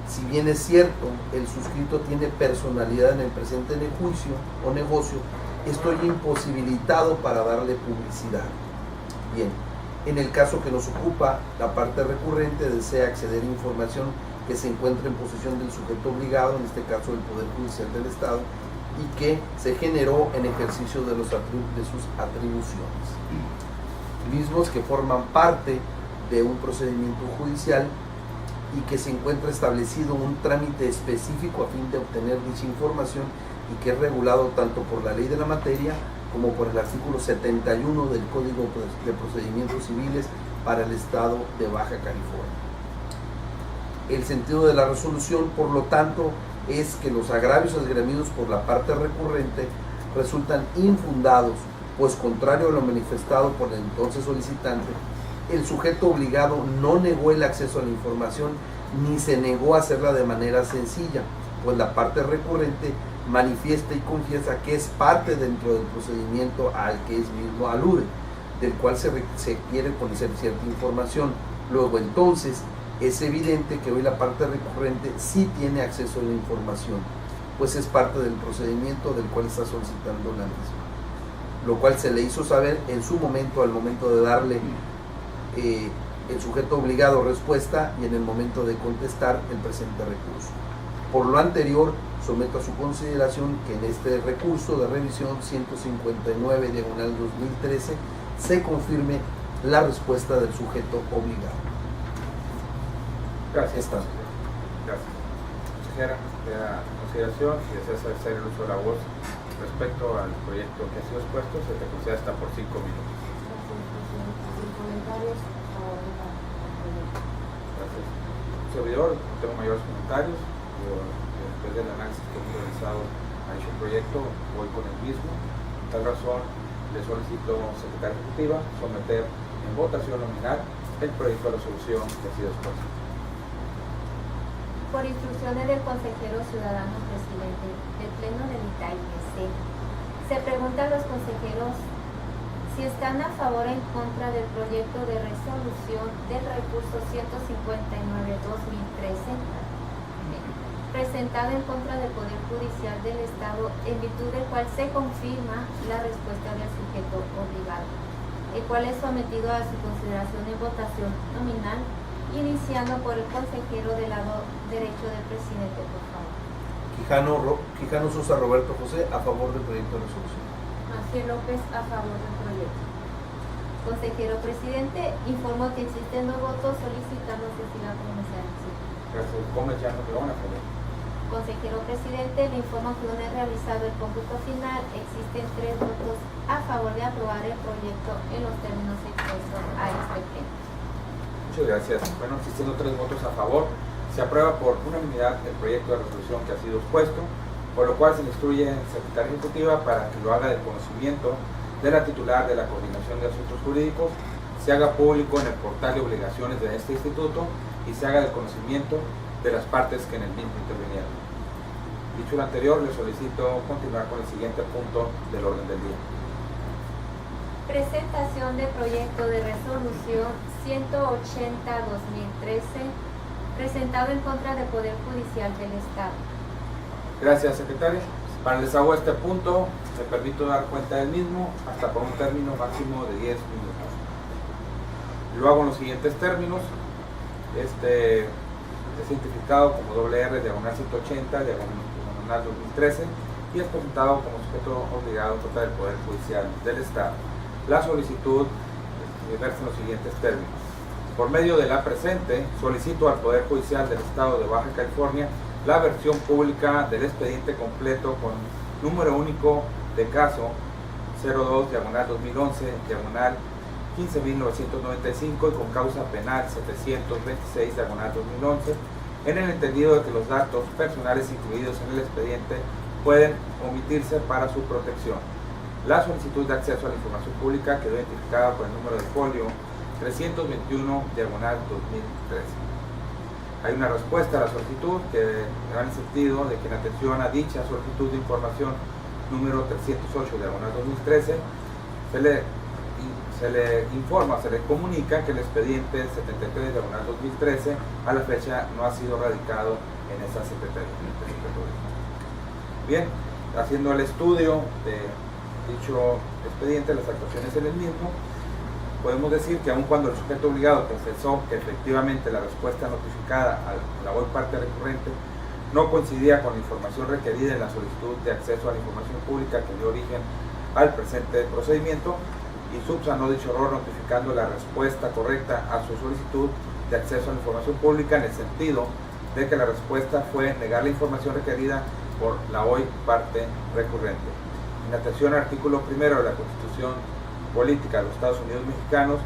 si bien es cierto, el suscrito tiene personalidad en el presente juicio o negocio, estoy imposibilitado para darle publicidad. Bien, en el caso que nos ocupa, la parte recurrente desea acceder a información que se encuentra en posesión del sujeto obligado, en este caso el Poder Judicial del Estado, y que se generó en ejercicio de sus atribuciones, mismos que forman parte de un procedimiento judicial y que se encuentra establecido un trámite específico a fin de obtener dicha información, y que es regulado tanto por la ley de la materia como por el artículo 71 del Código de Procedimientos Civiles para el Estado de Baja California. El sentido de la resolución, por lo tanto, es que los agravios esgrimidos por la parte recurrente resultan infundados, pues contrario a lo manifestado por el entonces solicitante, el sujeto obligado no negó el acceso a la información ni se negó a hacerla de manera sencilla, pues la parte recurrente manifiesta y confiesa que es parte dentro del procedimiento al que es mismo alude, del cual se quiere conocer cierta información. Luego entonces es evidente que hoy la parte recurrente sí tiene acceso a la información, pues es parte del procedimiento del cual está solicitando la misma, lo cual se le hizo saber en su momento, al momento de darle el sujeto obligado respuesta y en el momento de contestar el presente recurso. Por lo anterior, someto a su consideración que en este recurso de revisión 159/2013 se confirme la respuesta del sujeto obligado. Gracias. Gracias. Consejera, queda consideración. Si deseas hacer el uso de la voz respecto al proyecto que ha sido expuesto, se te concede hasta por 5 minutos. Sin comentarios, a favor del proyecto. servidor, no tengo mayores comentarios. Después del análisis que hemos realizado a dicho proyecto, voy con el mismo. Por tal razón, le solicito, secretaria ejecutiva, someter en votación nominal el proyecto de resolución que ha sido expuesto. Por instrucciones del consejero ciudadano presidente del Pleno del ITAIBC, se pregunta a los consejeros si están a favor o en contra del proyecto de resolución del recurso 159-2013 presentado en contra del Poder Judicial del Estado, en virtud del cual se confirma la respuesta del sujeto obligado, el cual es sometido a su consideración en votación nominal, iniciando por el consejero del lado derecho del presidente, por favor. Quijano Sosa Roberto José, a favor del proyecto de resolución. Maciel López, a favor del proyecto. Consejero presidente, informo que existen 2 votos solicitando si la pronunciar. Gracias. ¿Cómo ya no quedó a favor? Consejero presidente, le informo que una vez realizado el cómputo final, existen 3 votos a favor de aprobar el proyecto en los términos expuestos a este pleno. Muchas gracias. Bueno, existiendo 3 votos a favor, se aprueba por unanimidad el proyecto de resolución que ha sido expuesto, por lo cual se le instruye a la secretaria ejecutiva para que lo haga de conocimiento de la titular de la Coordinación de Asuntos Jurídicos, se haga público en el portal de obligaciones de este instituto y se haga de conocimiento de las partes que en el mismo intervinieron. Dicho lo anterior, le solicito continuar con el siguiente punto del orden del día. Presentación de proyecto de resolución 180-2013 presentado en contra del Poder Judicial del Estado. Gracias, secretaria. Para el desahogo de este punto, me permito dar cuenta del mismo hasta por un término máximo de 10 minutos. Lo hago en los siguientes términos. Es identificado como WR diagonal 180 diagonal 2013 y es presentado como sujeto obligado en contra del Poder Judicial del Estado. La solicitud versa en los siguientes términos. Por medio de la presente, solicito al Poder Judicial del Estado de Baja California la versión pública del expediente completo con número único de caso 02 diagonal 2011 diagonal 15.995 y con causa penal 726 diagonal 2011, en el entendido de que los datos personales incluidos en el expediente pueden omitirse para su protección. La solicitud de acceso a la información pública quedó identificada por el número de folio 321 diagonal 2013. Hay una respuesta a la solicitud que va en el sentido de que en atención a dicha solicitud de información número 308 diagonal 2013 se le informa, se le comunica que el expediente 73 diagonal 2013 a la fecha no ha sido radicado en esa secretaría. Bien, haciendo el estudio de dicho expediente, las actuaciones en el mismo, podemos decir que aun cuando el sujeto obligado confesó que efectivamente la respuesta notificada a la hoy parte recurrente no coincidía con la información requerida en la solicitud de acceso a la información pública que dio origen al presente procedimiento, y subsanó dicho error notificando la respuesta correcta a su solicitud de acceso a la información pública en el sentido de que la respuesta fue negar la información requerida por la hoy parte recurrente. En atención al artículo 1 de la Constitución Política de los Estados Unidos Mexicanos,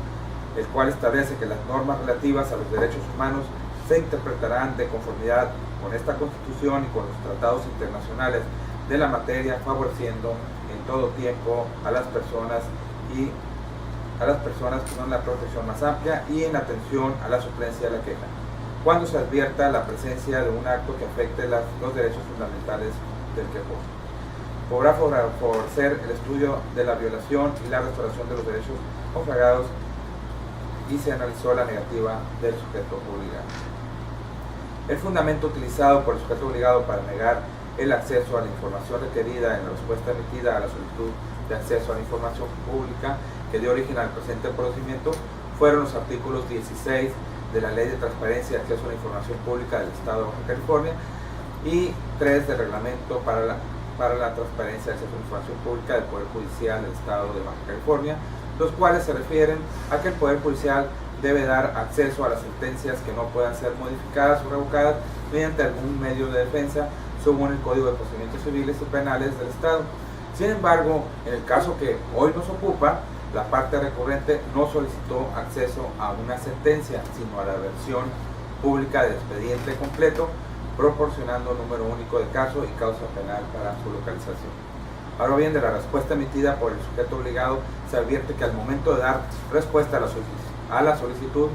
el cual establece que las normas relativas a los derechos humanos se interpretarán de conformidad con esta Constitución y con los tratados internacionales de la materia, favoreciendo en todo tiempo a las personas que son la protección más amplia y en atención a la suplencia de la queja, cuando se advierta la presencia de un acto que afecte los derechos fundamentales del quejoso. Podrá favorecer el estudio de la violación y la restauración de los derechos naufragados y se analizó la negativa del sujeto obligado. El fundamento utilizado por el sujeto obligado para negar el acceso a la información requerida en la respuesta emitida a la solicitud de acceso a la información pública que dio origen al presente procedimiento fueron los artículos 16 de la Ley de Transparencia y Acceso a la Información Pública del Estado de Baja California y 3 del Reglamento para la Transparencia y Acceso a la Información Pública del Poder Judicial del Estado de Baja California, los cuales se refieren a que el Poder Judicial debe dar acceso a las sentencias que no puedan ser modificadas o revocadas mediante algún medio de defensa según el Código de Procedimientos Civiles y Penales del Estado. Sin embargo, en el caso que hoy nos ocupa, la parte recurrente no solicitó acceso a una sentencia, sino a la versión pública del expediente completo, proporcionando número único de caso y causa penal para su localización. Ahora bien, de la respuesta emitida por el sujeto obligado, se advierte que al momento de dar respuesta a la solicitud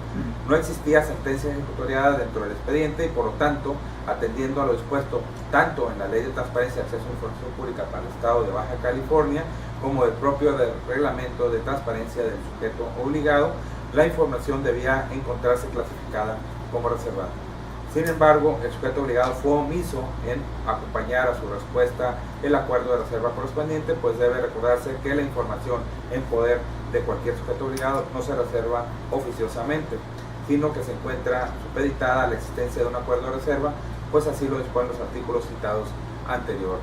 no existía sentencia ejecutoriada dentro del expediente y por lo tanto, atendiendo a lo dispuesto tanto en la Ley de Transparencia y Acceso a Información Pública para el Estado de Baja California como del propio Reglamento de Transparencia del sujeto obligado, la información debía encontrarse clasificada como reservada. Sin embargo, el sujeto obligado fue omiso en acompañar a su respuesta el acuerdo de reserva correspondiente, pues debe recordarse que la información en poder de cualquier sujeto obligado no se reserva oficiosamente, sino que se encuentra supeditada a la existencia de un acuerdo de reserva, pues así lo disponen los artículos citados anteriormente.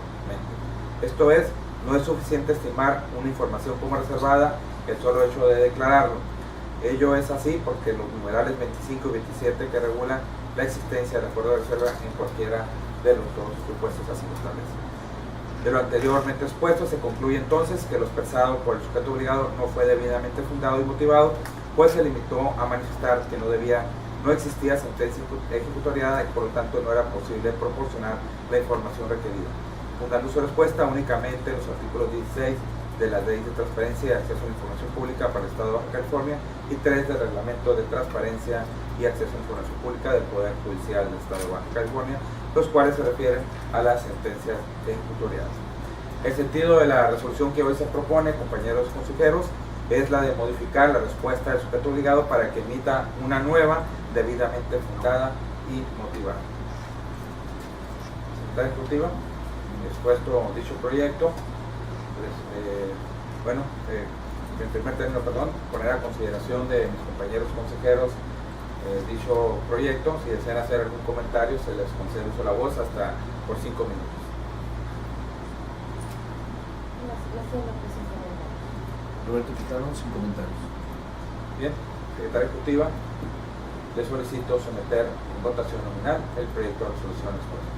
Esto es, no es suficiente estimar una información como reservada el solo hecho de declararlo. Ello es así porque los numerales 25 y 27 que regulan la existencia del acuerdo de reserva en cualquiera de los dos supuestos así lo establecen. De lo anteriormente expuesto se concluye entonces que lo expresado por el sujeto obligado no fue debidamente fundado y motivado, pues se limitó a manifestar que no existía sentencia ejecutoriada y por lo tanto no era posible proporcionar la información requerida, fundando su respuesta únicamente en los artículos 16 de la Ley de Transparencia y Acceso a la Información Pública para el Estado de Baja California y 3 del Reglamento de Transparencia y Acceso a la Información Pública del Poder Judicial del Estado de Baja California, los cuales se refieren a las sentencias ejecutoriadas. El sentido de la resolución que hoy se propone, compañeros consejeros, es la de modificar la respuesta del sujeto obligado para que emita una nueva, debidamente fundada y motivada. Secretaria Ejecutiva, expuesto dicho proyecto, en primer término, poner a consideración de mis compañeros consejeros dicho proyecto. Si desean hacer algún comentario, se les concede uso de la voz hasta por 5 minutos. Roberto Quijano, sin comentarios. Bien, Secretaria Ejecutiva, le solicito someter en votación nominal el proyecto de resolución expuesto.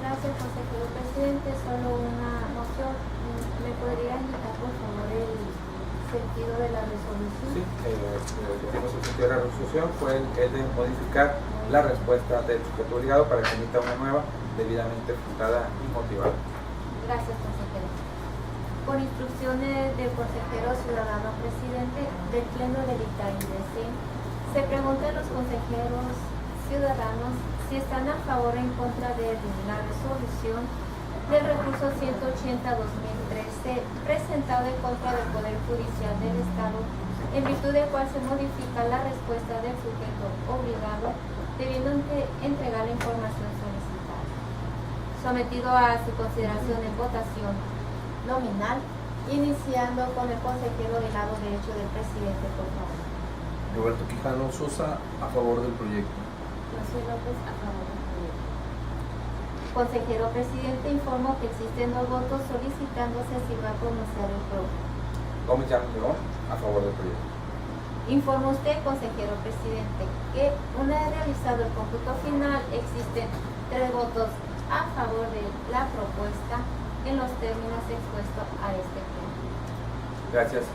Gracias, consejero presidente. Solo una moción. ¿Me podría indicar, por favor, el sentido de la resolución? Sí, el sentido de la resolución fue el de modificar la respuesta del sujeto obligado para que emita una nueva, debidamente fundada y motivada. Gracias, consejero. Por instrucciones del consejero ciudadano presidente del Pleno del ITAIBC, se pregunta a los consejeros ciudadanos si están a favor o en contra de la resolución del recurso 180-2013 presentado en contra del Poder Judicial del Estado, en virtud del cual se modifica la respuesta del sujeto obligado, debiendo entregar la información solicitada. Sometido a su consideración en votación nominal, iniciando con el consejero del lado derecho del presidente, por favor. Roberto Quijano Sosa, a favor del proyecto. José López, a favor del proyecto. Consejero presidente, informo que existen 2 votos solicitándose si va a pronunciar el propio. Gómez Llanos León, a favor del proyecto. Informa usted, consejero presidente, que una vez realizado el cómputo final, existen 3 votos a favor de la propuesta en los términos expuestos a este punto. Gracias.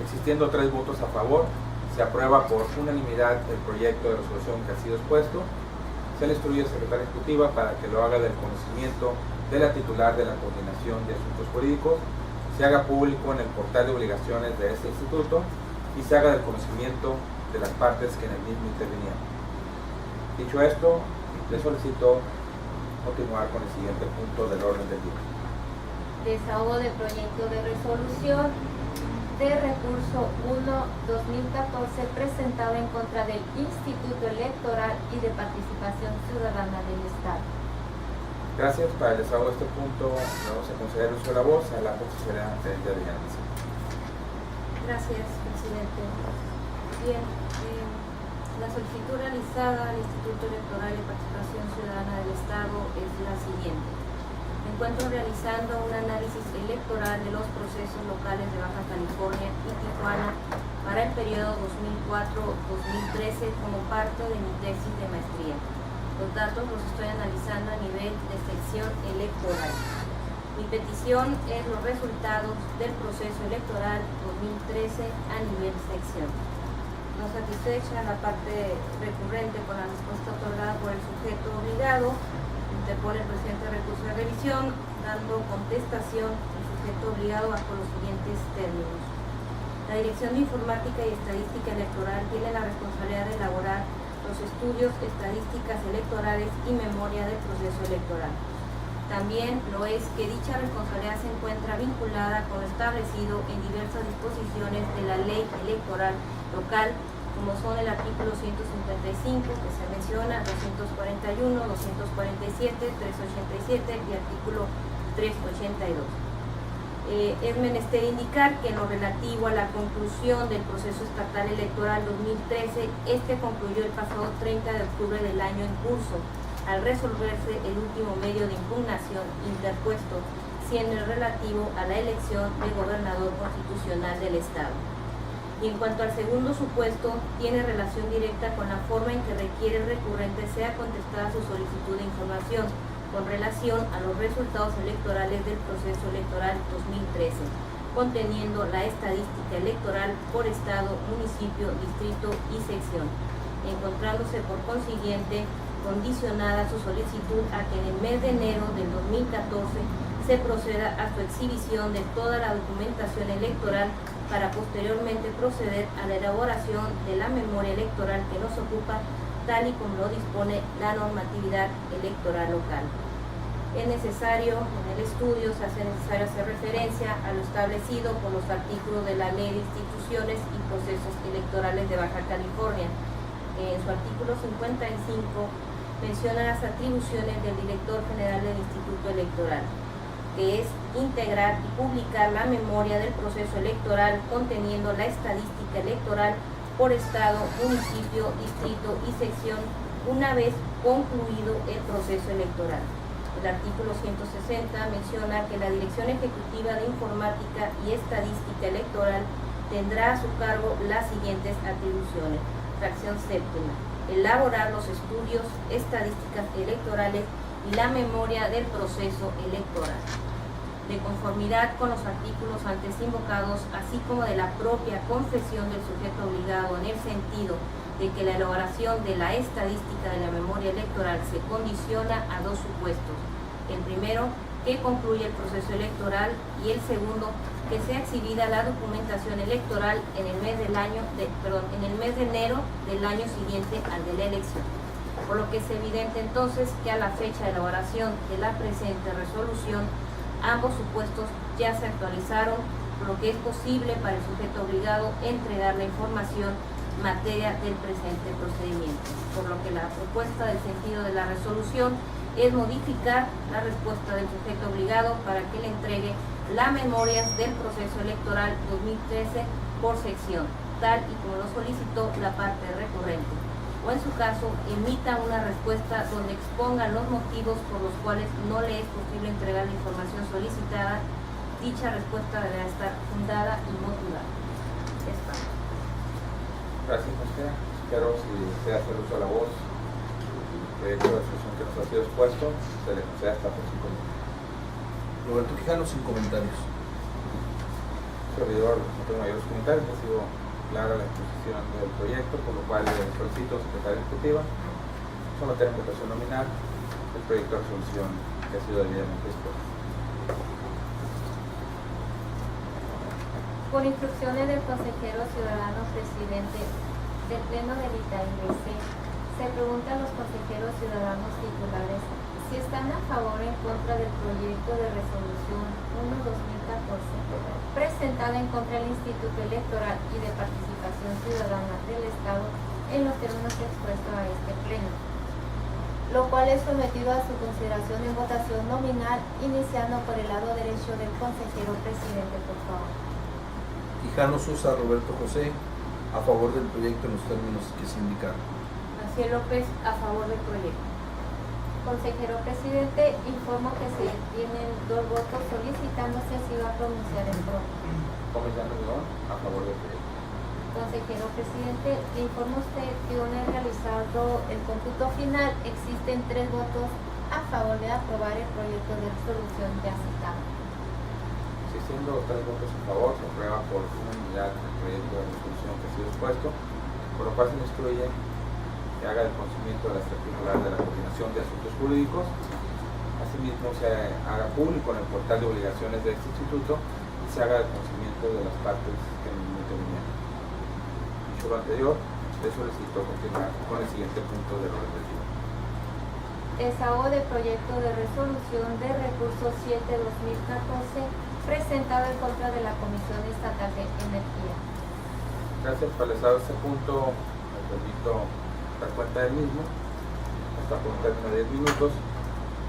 Existiendo 3 votos a favor, se aprueba por unanimidad el proyecto de resolución que ha sido expuesto. Se le instruye a la Secretaria Ejecutiva para que lo haga del conocimiento de la titular de la Coordinación de Asuntos Jurídicos, se haga público en el portal de obligaciones de este instituto y se haga del conocimiento de las partes que en el mismo intervinieron. Dicho esto, le solicito continuar con el siguiente punto del orden del día. Desahogo del proyecto de resolución de recurso 1-2014 presentado en contra del Instituto Electoral y de Participación Ciudadana del Estado. Gracias. Para el desahogo de este punto, vamos a conceder uso de la voz a la consejera de Alianza. Gracias, presidente. Bien, la solicitud realizada al Instituto Electoral y Participación Ciudadana del Estado es la siguiente. Me encuentro realizando un análisis electoral de los procesos locales de Baja California y Tijuana para el periodo 2004-2013 como parte de mi tesis de maestría. Los datos los estoy analizando a nivel de sección electoral. Mi petición es los resultados del proceso electoral 2013 a nivel sección. no satisfecha la parte recurrente con la respuesta otorgada por el sujeto obligado, interpone el presente recurso de revisión, dando contestación al sujeto obligado bajo los siguientes términos. La Dirección de Informática y Estadística Electoral tiene la responsabilidad de elaborar los estudios, estadísticas electorales y memoria del proceso electoral. También lo es que dicha responsabilidad se encuentra vinculada con lo establecido en diversas disposiciones de la Ley Electoral Local, como son el artículo 155, que se menciona, 241, 247, 387 y artículo 382. Es menester indicar que en lo relativo a la conclusión del proceso estatal electoral 2013, este concluyó el pasado 30 de octubre del año en curso, al resolverse el último medio de impugnación interpuesto, siendo el relativo a la elección de gobernador constitucional del Estado. Y en cuanto al segundo supuesto, tiene relación directa con la forma en que requiere el recurrente sea contestada su solicitud de información con relación a los resultados electorales del proceso electoral 2013, conteniendo la estadística electoral por estado, municipio, distrito y sección, encontrándose por consiguiente condicionada su solicitud a que en el mes de enero del 2014 se proceda a su exhibición de toda la documentación electoral para posteriormente proceder a la elaboración de la memoria electoral que nos ocupa, tal y como lo dispone la normatividad electoral local. Es necesario, en el estudio se hace necesario hacer referencia a lo establecido por los artículos de la Ley de Instituciones y Procesos Electorales de Baja California. En su artículo 55 menciona las atribuciones del director general del Instituto Electoral, que es integrar y publicar la memoria del proceso electoral conteniendo la estadística electoral por estado, municipio, distrito y sección una vez concluido el proceso electoral. El artículo 160 menciona que la Dirección Ejecutiva de Informática y Estadística Electoral tendrá a su cargo las siguientes atribuciones. Fracción séptima: elaborar los estudios, estadísticas electorales y la memoria del proceso electoral. De conformidad con los artículos antes invocados, así como de la propia confesión del sujeto obligado en el sentido de que la elaboración de la estadística de la memoria electoral se condiciona a dos supuestos: el primero, que concluya el proceso electoral, y el segundo, que sea exhibida la documentación electoral en el mes de enero del año siguiente al de la elección. Por lo que es evidente entonces que a la fecha de elaboración de la presente resolución, ambos supuestos ya se actualizaron, por lo que es posible para el sujeto obligado entregar la información materia del presente procedimiento. Por lo que la propuesta del sentido de la resolución es modificar la respuesta del sujeto obligado para que le entregue las memorias del proceso electoral 2013 por sección, tal y como lo solicitó la parte recurrente, o en su caso emita una respuesta donde exponga los motivos por los cuales no le es posible entregar la información solicitada. Dicha respuesta deberá estar fundada y motivada. Gracias, consejera. Espero, si desea hacer uso de la voz, el proyecto de resolución que nos ha sido expuesto se le conceda hasta por 5 minutos. Roberto Quijano, sin comentarios. Servidor, no tengo mayores comentarios, ha sido clara la exposición del proyecto, por lo cual le solicito, secretaria ejecutiva, someter en votación nominal el proyecto de resolución que ha sido debidamente expuesto. Por instrucciones del consejero ciudadano presidente del Pleno del ITAIBC, se pregunta a los consejeros ciudadanos titulares si están a favor o en contra del proyecto de resolución 1/2014 presentado en contra del Instituto Electoral y de Participación Ciudadana del Estado en los términos expuestos a este pleno, lo cual es sometido a su consideración en votación nominal, iniciando por el lado derecho del consejero presidente, por favor. Quijano Sosa Roberto José, a favor del proyecto en los términos que se indicaron. Maciel López, a favor del proyecto. Consejero presidente, informo que se tienen 2 votos solicitando si así va a pronunciar el pro. Comenzando a favor del proyecto. Consejero presidente, le informo a usted que una vez realizado el cómputo final, existen 3 votos a favor de aprobar el proyecto de resolución ya citado. Existiendo 3 votos a favor, se aprueba por unanimidad el proyecto de resolución que ha sido expuesto. por lo cual se le instruye que haga el conocimiento de la circular de la Coordinación de Asuntos Jurídicos. Asimismo, se haga público en el portal de obligaciones de este instituto y se haga el conocimiento de las partes que en el intervinieron. Dicho lo anterior, le solicito continuar con el siguiente punto del orden del día. Desahogo de proyecto de resolución de recurso 7/2014 presentado en contra de la Comisión Estatal de Energía. Gracias por realizado este punto, me permito dar cuenta del mismo, hasta por un término de 10 minutos.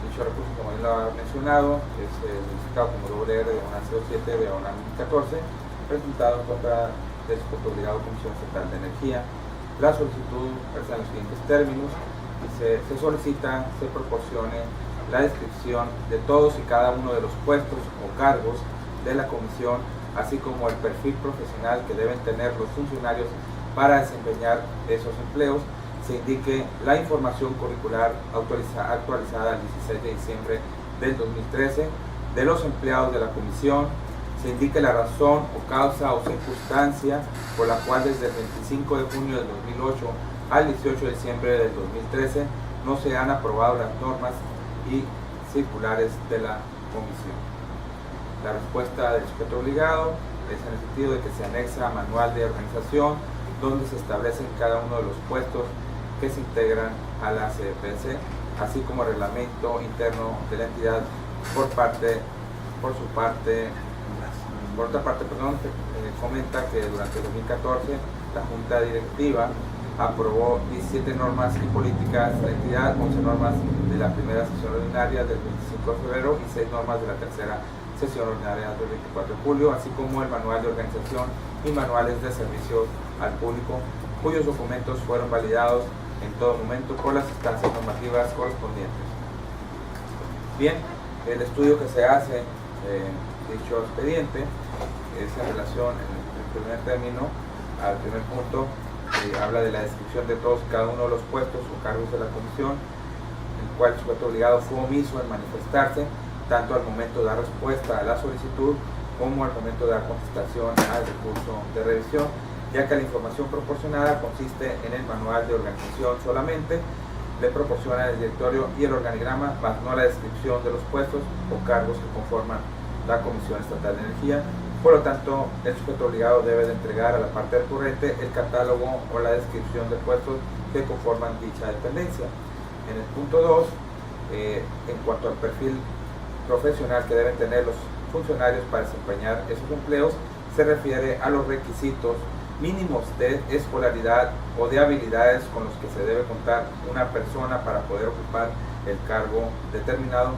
Dicho recurso, como él lo ha mencionado, es identificado como WR/07/14, presentado en contra del sujeto obligado Comisión Estatal de Energía. La solicitud versa en los siguientes términos y se solicita se proporcione la descripción de todos y cada uno de los puestos o cargos de la comisión, así como el perfil profesional que deben tener los funcionarios para desempeñar esos empleos. Se indique la información curricular actualizada el 16 de diciembre del 2013 de los empleados de la comisión. Se indique la razón o causa o circunstancia por la cual desde el 25 de junio del 2008 al 18 de diciembre del 2013 no se han aprobado las normas y circulares de la comisión. La respuesta del sujeto obligado es en el sentido de que se anexa manual de organización donde se establecen cada uno de los puestos que se integran a la CDPC, así como reglamento interno de la entidad. Por otra parte, comenta que durante el 2014 la Junta Directiva aprobó 17 normas y políticas de la entidad, 11 normas de la primera sesión ordinaria del 25 de febrero y 6 normas de la tercera sesión ordinaria del 24 de julio, así como el manual de organización y manuales de servicio al público, cuyos documentos fueron validados en todo momento por las instancias normativas correspondientes. Bien, el estudio que se hace dicho expediente es en relación, en el primer término, al primer punto, habla de la descripción de todos y cada uno de los puestos o cargos de la comisión, el cual el sujeto obligado fue omiso en manifestarse, tanto al momento de dar respuesta a la solicitud como al momento de dar contestación al recurso de revisión, ya que la información proporcionada consiste en el manual de organización solamente, le proporciona el directorio y el organigrama, más no la descripción de los puestos o cargos que conforman la Comisión Estatal de Energía. Por lo tanto, el sujeto obligado debe de entregar a la parte recurrente el catálogo o la descripción de puestos que conforman dicha dependencia. En el punto 2, en cuanto al perfil profesional que deben tener los funcionarios para desempeñar esos empleos, se refiere a los requisitos mínimos de escolaridad o de habilidades con los que se debe contar una persona para poder ocupar el cargo determinado,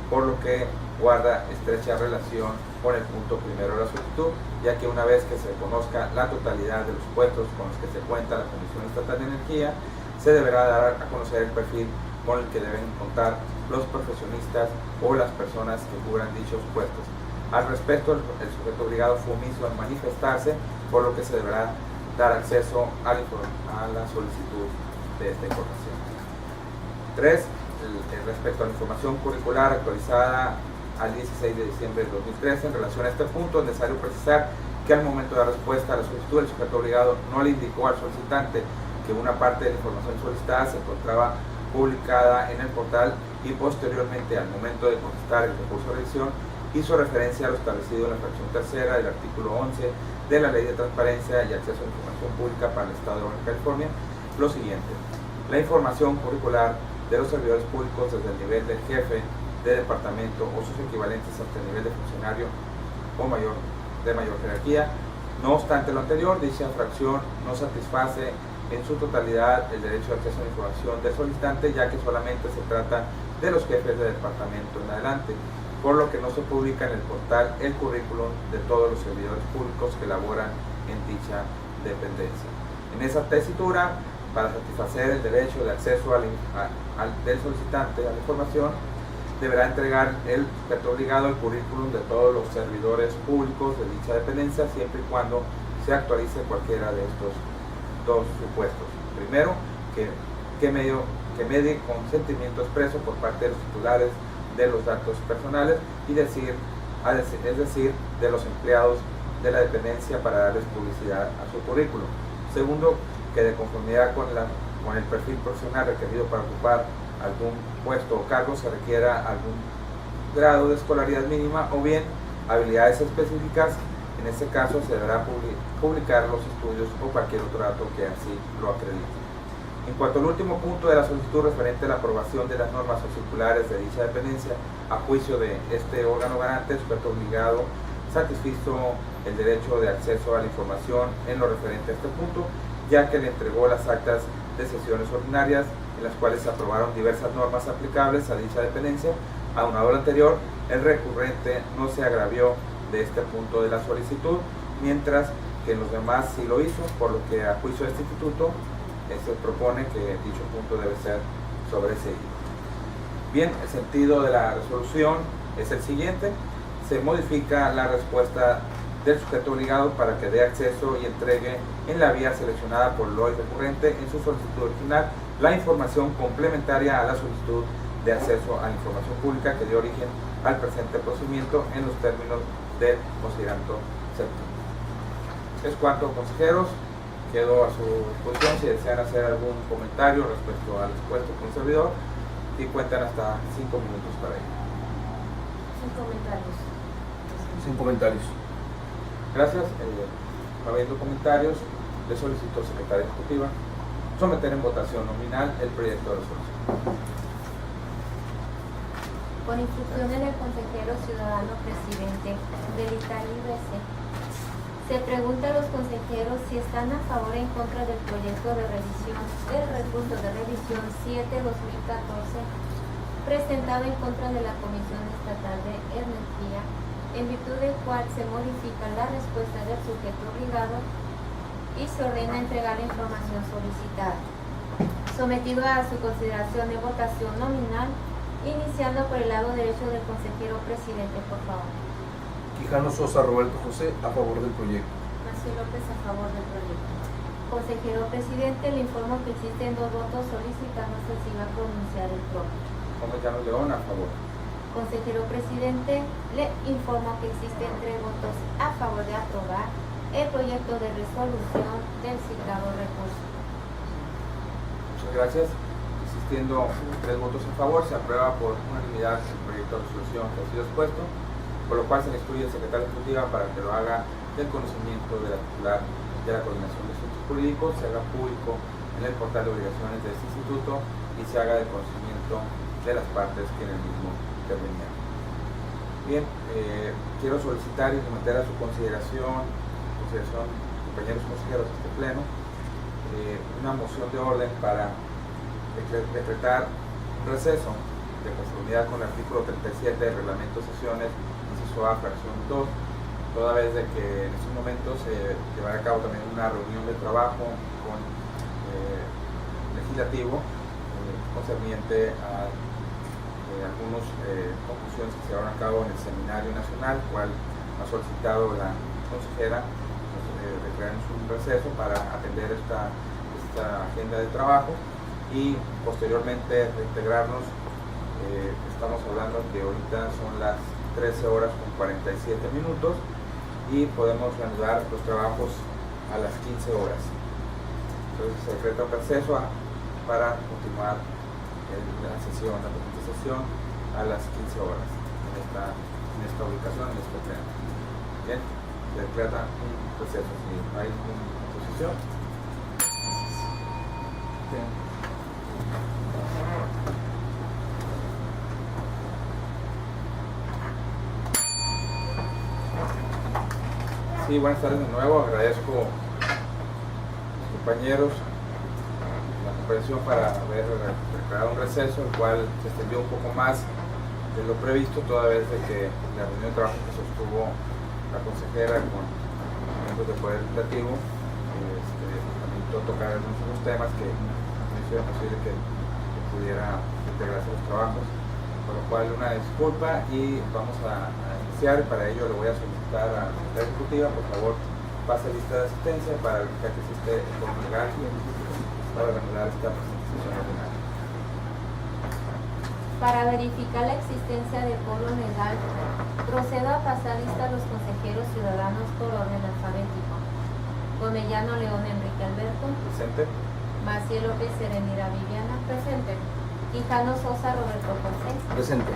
por lo que guarda estrecha relación con el punto primero de la solicitud, ya que una vez que se conozca la totalidad de los puestos con los que se cuenta la Comisión Estatal de Energía, se deberá dar a conocer el perfil con el que deben contar los profesionistas o las personas que cubran dichos puestos. Al respecto, el sujeto obligado fue omiso en manifestarse, por lo que se deberá dar acceso a la solicitud de esta información. 3. Respecto a la información curricular actualizada al 16 de diciembre de 2013, en relación a este punto es necesario precisar que al momento de la respuesta a la solicitud, el sujeto obligado no le indicó al solicitante que una parte de la información solicitada se encontraba publicada en el portal y posteriormente, al momento de contestar el recurso de revisión, hizo referencia a lo establecido en la fracción tercera del artículo 11 de la Ley de Transparencia y Acceso a la Información Pública para el Estado de Baja California, lo siguiente: la información curricular de los servidores públicos desde el nivel del jefe de departamento o sus equivalentes hasta el nivel de funcionario o de mayor jerarquía. No obstante lo anterior, dicha fracción no satisface en su totalidad el derecho de acceso a la información del solicitante, ya que solamente se trata de los jefes de departamento en adelante, por lo que no se publica en el portal el currículum de todos los servidores públicos que laboran en dicha dependencia. En esa tesitura, para satisfacer el derecho de acceso del solicitante a la información, deberá entregar el sujeto obligado el currículum de todos los servidores públicos de dicha dependencia, siempre y cuando se actualice cualquiera de estos dos supuestos. Primero, que medie consentimiento expreso por parte de los titulares de los datos personales es decir, de los empleados de la dependencia para darles publicidad a su currículum. Segundo, que de conformidad con el perfil profesional requerido para ocupar algún puesto o cargo se requiera algún grado de escolaridad mínima o bien habilidades específicas. En este caso se deberá publicar los estudios o cualquier otro dato que así lo acredite. En cuanto al último punto de la solicitud referente a la aprobación de las normas o circulares de dicha dependencia, a juicio de este órgano garante, el sujeto obligado satisfizo el derecho de acceso a la información en lo referente a este punto, ya que le entregó las actas de sesiones ordinarias en las cuales se aprobaron diversas normas aplicables a dicha dependencia. Aunado a lo anterior, el recurrente no se agravió de este punto de la solicitud, mientras que en los demás sí lo hizo, por lo que a juicio de este instituto se propone que dicho punto debe ser sobreseído. Bien, el sentido de la resolución es el siguiente: se modifica la respuesta del sujeto obligado para que dé acceso y entregue en la vía seleccionada por el hoy recurrente en su solicitud original la información complementaria a la solicitud de acceso a la información pública que dio origen al presente procedimiento en los términos del considerando séptimo. Es cuanto, consejeros. Quedo a su disposición si desean hacer algún comentario respecto al expuesto por un servidor, y cuentan hasta 5 minutos para ello. Sin comentarios. Sin comentarios. Gracias. Habiendo comentarios, le solicito al secretario ejecutiva someter en votación nominal el proyecto de resolución. Con instrucciones del consejero ciudadano presidente del ITAI-BC, se pregunta a los consejeros si están a favor o en contra del proyecto de revisión del recurso de revisión 7/2014 presentado en contra de la Comisión Estatal de Energía, en virtud del cual se modifica la respuesta del sujeto obligado y se ordena entregar la información solicitada. Sometido a su consideración de votación nominal, iniciando por el lado derecho del consejero presidente, por favor. Quijano Sosa Roberto José, a favor del proyecto. Macio López, a favor del proyecto. Consejero presidente, le informo que existen 2 votos solicitándose si va a pronunciar el propio. Gómez Llanos León, a favor. Consejero presidente, le informo que existen 3 votos a favor de aprobar el proyecto de resolución del citado recurso. Muchas gracias. Existiendo 3 votos a favor, se aprueba por unanimidad el proyecto de resolución que ha sido expuesto, por lo cual se le instruye al secretario ejecutiva para que lo haga del conocimiento de la titular de la Coordinación de Asuntos Jurídicos, se haga público en el portal de obligaciones de este instituto y se haga del conocimiento de las partes que en el mismo intervenían. Bien, quiero solicitar y someter a su consideración, compañeros consejeros de este pleno, una moción de orden para decretar un receso de conformidad con el artículo 37 del reglamento de sesiones, inciso A, fracción 2, toda vez de que en estos momentos se llevará a cabo también una reunión de trabajo con legislativo concerniente a algunas conclusiones que se llevaron a cabo en el seminario nacional, cual ha solicitado la consejera declararnos un receso para atender esta agenda de trabajo y posteriormente reintegrarnos. Estamos hablando que ahorita son las 13:47 y podemos reanudar los trabajos a las 15 horas. Entonces se decreta un receso para continuar la sesión, la presente sesión a las 15 horas en esta ubicación, en este pleno. Bien, se decreta un receso. Si hay una oposición. Bien. Sí, buenas tardes de nuevo. Agradezco a los compañeros la cooperación para haber declarado un receso, el cual se extendió un poco más de lo previsto, toda vez de que la reunión de trabajo que sostuvo la consejera con miembros del Poder Legislativo permitió tocar algunos otros temas que no hicieron posible que pudiera integrarse a los trabajos, por lo cual una disculpa y vamos a iniciar. Para ello le voy a solicitar a la Secretaría Ejecutiva, por favor, pase lista de asistencia para verificar que existe el quórum legal para reanudar esta presentación ordinaria. Para verificar la existencia del quórum legal, procedo a pasar lista a los consejeros ciudadanos por orden alfabético. Gomellano León Enrique Alberto. Presente. Maciel López Serenira Viviana. Presente. Quijano Sosa Roberto José. Presente.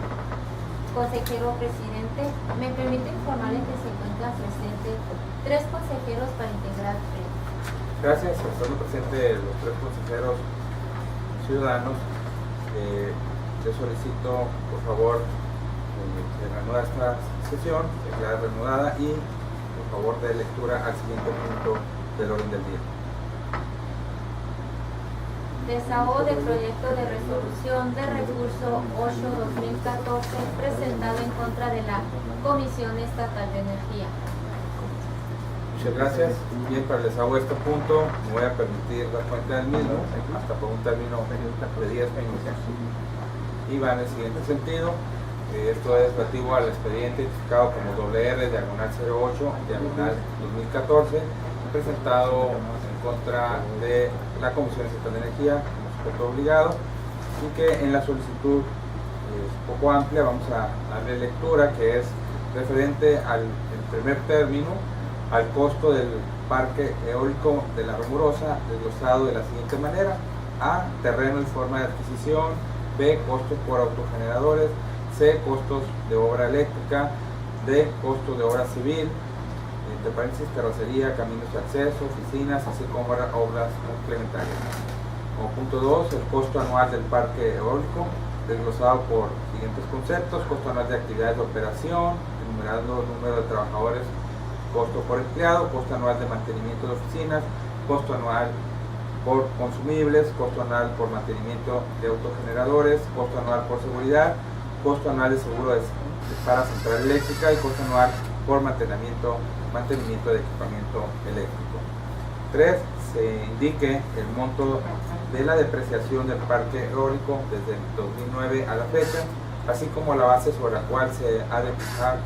Consejero presidente, me permite informarle que se encuentran presentes 3 consejeros para integrar pleno. Gracias. Estando presentes los 3 consejeros ciudadanos, les solicito, por favor, que reanuda esta sesión, que quede reanudada y, por favor, de lectura al siguiente punto del orden del día. Desahogo del proyecto de resolución de recurso 8-2014 presentado en contra de la Comisión Estatal de Energía. Muchas gracias. Bien, para el desahogo de este punto, me voy a permitir dar cuenta del mismo hasta por un término de 10 minutos. Y va en el siguiente sentido. Esto es relativo al expediente identificado como WR/08/2014, presentado en contra de la Comisión Estatal de Energía como sujeto obligado, y que en la solicitud es poco amplia. Vamos a darle lectura, que es referente al primer término, al costo del parque eólico de La Rumorosa, desglosado de la siguiente manera: A, terreno y forma de adquisición; B, costos por autogeneradores; C, costos de obra eléctrica; D, costos de obra civil, entre paréntesis, terracería, caminos de acceso, oficinas, así como obras complementarias. Como punto 2, el costo anual del parque eólico, desglosado por siguientes conceptos: costo anual de actividades de operación, enumerando el número de trabajadores, costo por empleado; costo anual de mantenimiento de oficinas; costo anual por consumibles; costo anual por mantenimiento de autogeneradores; costo anual por seguridad; costo anual de seguro para central eléctrica; y costo anual por mantenimiento de equipamiento eléctrico. 3. Se indique el monto de la depreciación del parque eólico desde el 2009 a la fecha, así como la base sobre la cual se ha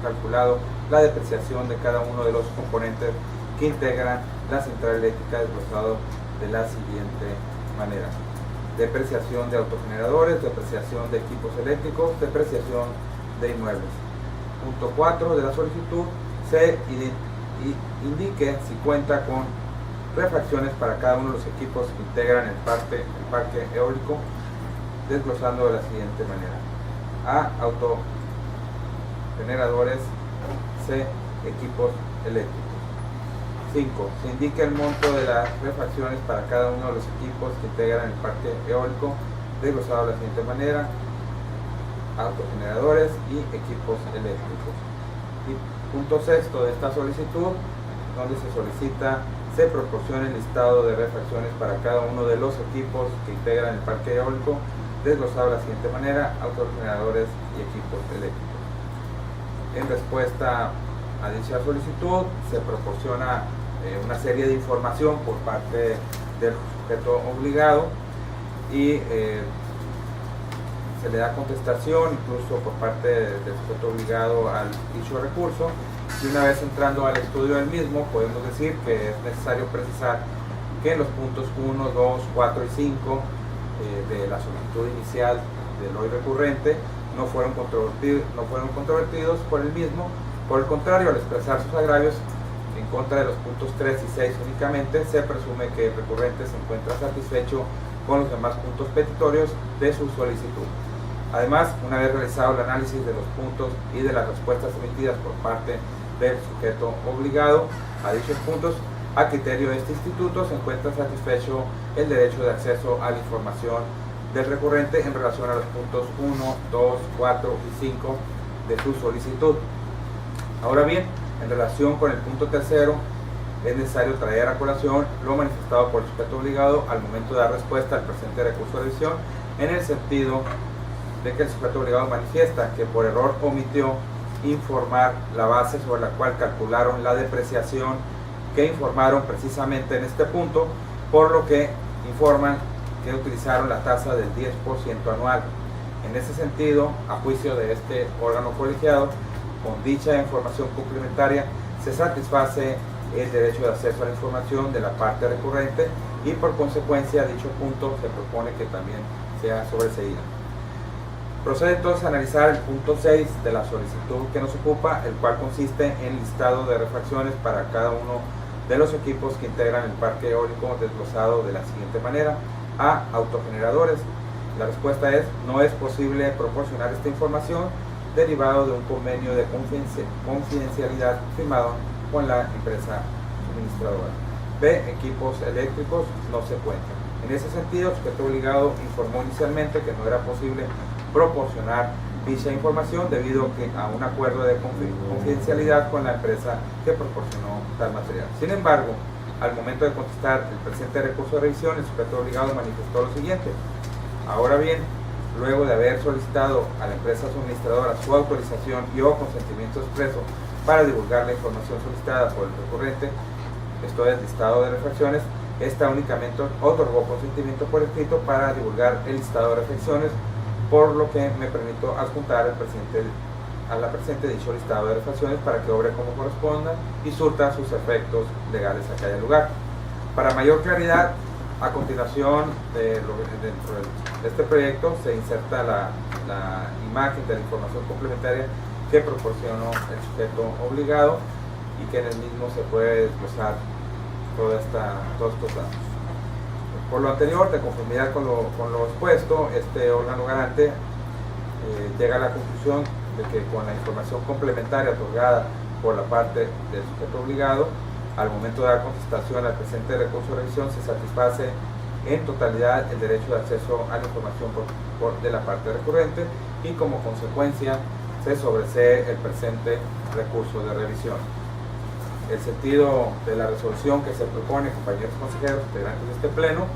calculado la depreciación de cada uno de los componentes que integran la central eléctrica, desglosado de la siguiente manera: depreciación de autogeneradores, depreciación de equipos eléctricos, depreciación de inmuebles. Punto 4 de la solicitud: se indique si cuenta con refacciones para cada uno de los equipos que integran el parque eólico, desglosando de la siguiente manera: A, autogeneradores; C, equipos eléctricos. 5. Se indica el monto de las refacciones para cada uno de los equipos que integran el parque eólico, desglosado de la siguiente manera: autogeneradores y equipos eléctricos. Y punto 6 de esta solicitud, donde se solicita se proporcione el listado de refacciones para cada uno de los equipos que integran el parque eólico, desglosado de la siguiente manera: autogeneradores y equipos eléctricos. En respuesta a dicha solicitud, se proporciona una serie de información por parte del sujeto obligado y se le da contestación incluso por parte del sujeto obligado al dicho recurso. Y una vez entrando al estudio del mismo, podemos decir que es necesario precisar que en los puntos 1, 2, 4 y 5 de la solicitud inicial del hoy recurrente no fueron controvertidos por el mismo. Por el contrario, al expresar sus agravios en contra de los puntos 3 y 6 únicamente, se presume que el recurrente se encuentra satisfecho con los demás puntos petitorios de su solicitud. Además, una vez realizado el análisis de los puntos y de las respuestas emitidas por parte del sujeto obligado a dichos puntos, a criterio de este instituto se encuentra satisfecho el derecho de acceso a la información del recurrente en relación a los puntos 1, 2, 4 y 5 de su solicitud. Ahora bien, en relación con el punto tercero, es necesario traer a colación lo manifestado por el sujeto obligado al momento de dar respuesta al presente recurso de revisión, en el sentido de que el sujeto obligado manifiesta que por error omitió informar la base sobre la cual calcularon la depreciación que informaron precisamente en este punto, por lo que informan que utilizaron la tasa del 10% anual. En ese sentido, a juicio de este órgano colegiado, con dicha información complementaria se satisface el derecho de acceso a la información de la parte recurrente y por consecuencia dicho punto se propone que también sea sobreseído. Procede entonces a analizar el punto 6 de la solicitud que nos ocupa, el cual consiste en listado de refacciones para cada uno de los equipos que integran el parque eólico, desglosado de la siguiente manera. A. Autogeneradores. La respuesta es: no es posible proporcionar esta información derivado de un convenio de confidencialidad firmado con la empresa suministradora. B. Equipos eléctricos no se cuentan. En ese sentido, el sujeto obligado informó inicialmente que no era posible proporcionar dicha información debido a un acuerdo de confidencialidad con la empresa que proporcionó tal material. Sin embargo, al momento de contestar el presente recurso de revisión, el sujeto obligado manifestó lo siguiente: ahora bien, luego de haber solicitado a la empresa suministradora su autorización y o consentimiento expreso para divulgar la información solicitada por el recurrente, esto es listado de refracciones, esta únicamente otorgó consentimiento por escrito para divulgar el listado de refracciones, por lo que me permito adjuntar a la presente dicho listado de refracciones para que obre como corresponda y surta sus efectos legales a cada lugar. Para mayor claridad, a continuación dentro de este proyecto se inserta la imagen de la información complementaria que proporcionó el sujeto obligado y que en el mismo se puede desglosar todos estos datos. Por lo anterior, de conformidad con lo expuesto, este órgano garante llega a la conclusión de que con la información complementaria otorgada por la parte del sujeto obligado, al momento de dar contestación al presente recurso de revisión, se satisface en totalidad el derecho de acceso a la información de la parte recurrente y como consecuencia se sobresee el presente recurso de revisión. El sentido de la resolución que se propone, compañeros consejeros integrantes de este pleno,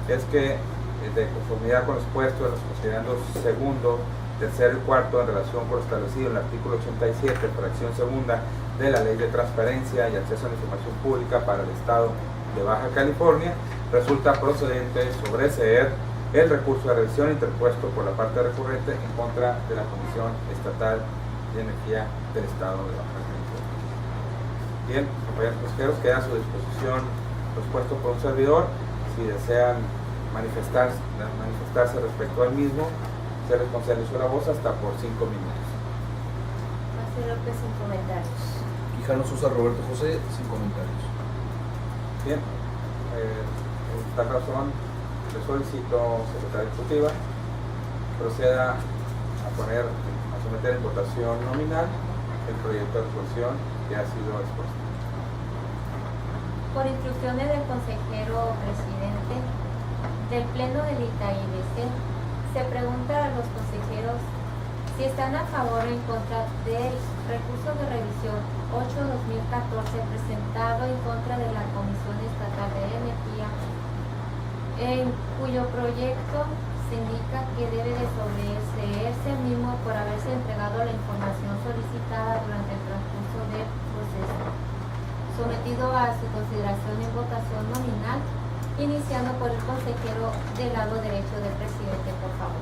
es que de conformidad con lo expuesto de los considerandos segundo, tercero y cuarto en relación con lo establecido en el artículo 87, fracción segunda de la Ley de Transparencia y Acceso a la Información Pública para el Estado de Baja California, resulta procedente sobreseer el recurso de revisión interpuesto por la parte recurrente en contra de la Comisión Estatal de Energía del Estado de Baja California. Bien, compañeros consejeros, queda a su disposición lo expuesto por un servidor. Si desean manifestarse respecto al mismo, se les concede la voz hasta por 5 minutos. Marcelo López, sin comentarios. Quijano Sosa Roberto José, sin comentarios. Bien, por esta razón le solicito, secretaria ejecutiva, proceda a someter en votación nominal el proyecto de resolución que ha sido expuesto. Por instrucciones del consejero presidente del Pleno del ITAIBC, se pregunta a los consejeros si están a favor o en contra del recurso de revisión 8-2014 presentado en contra de la Comisión Estatal de Energía, en cuyo proyecto se indica que debe de sobreseerse el mismo por haberse entregado la información solicitada durante el transcurso del proceso, sometido a su consideración en votación nominal, iniciando por el consejero del lado derecho del presidente, por favor.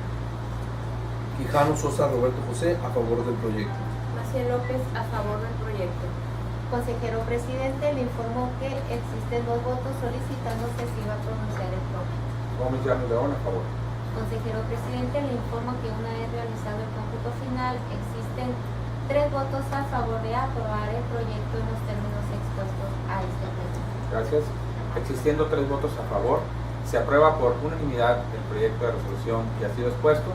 Quijano Sosa Roberto José, a favor del proyecto. Marcelo López, a favor del proyecto. Consejero presidente, le informo que existen 2 votos solicitando que se iba a pronunciar el propio. Gómez Llano León, a favor. Consejero presidente, le informo que una vez realizado el cómputo final, existen 3 votos a favor de aprobar el proyecto en los términos expuestos a este pleno. Gracias. Existiendo 3 votos a favor, se aprueba por unanimidad el proyecto de resolución que ha sido expuesto.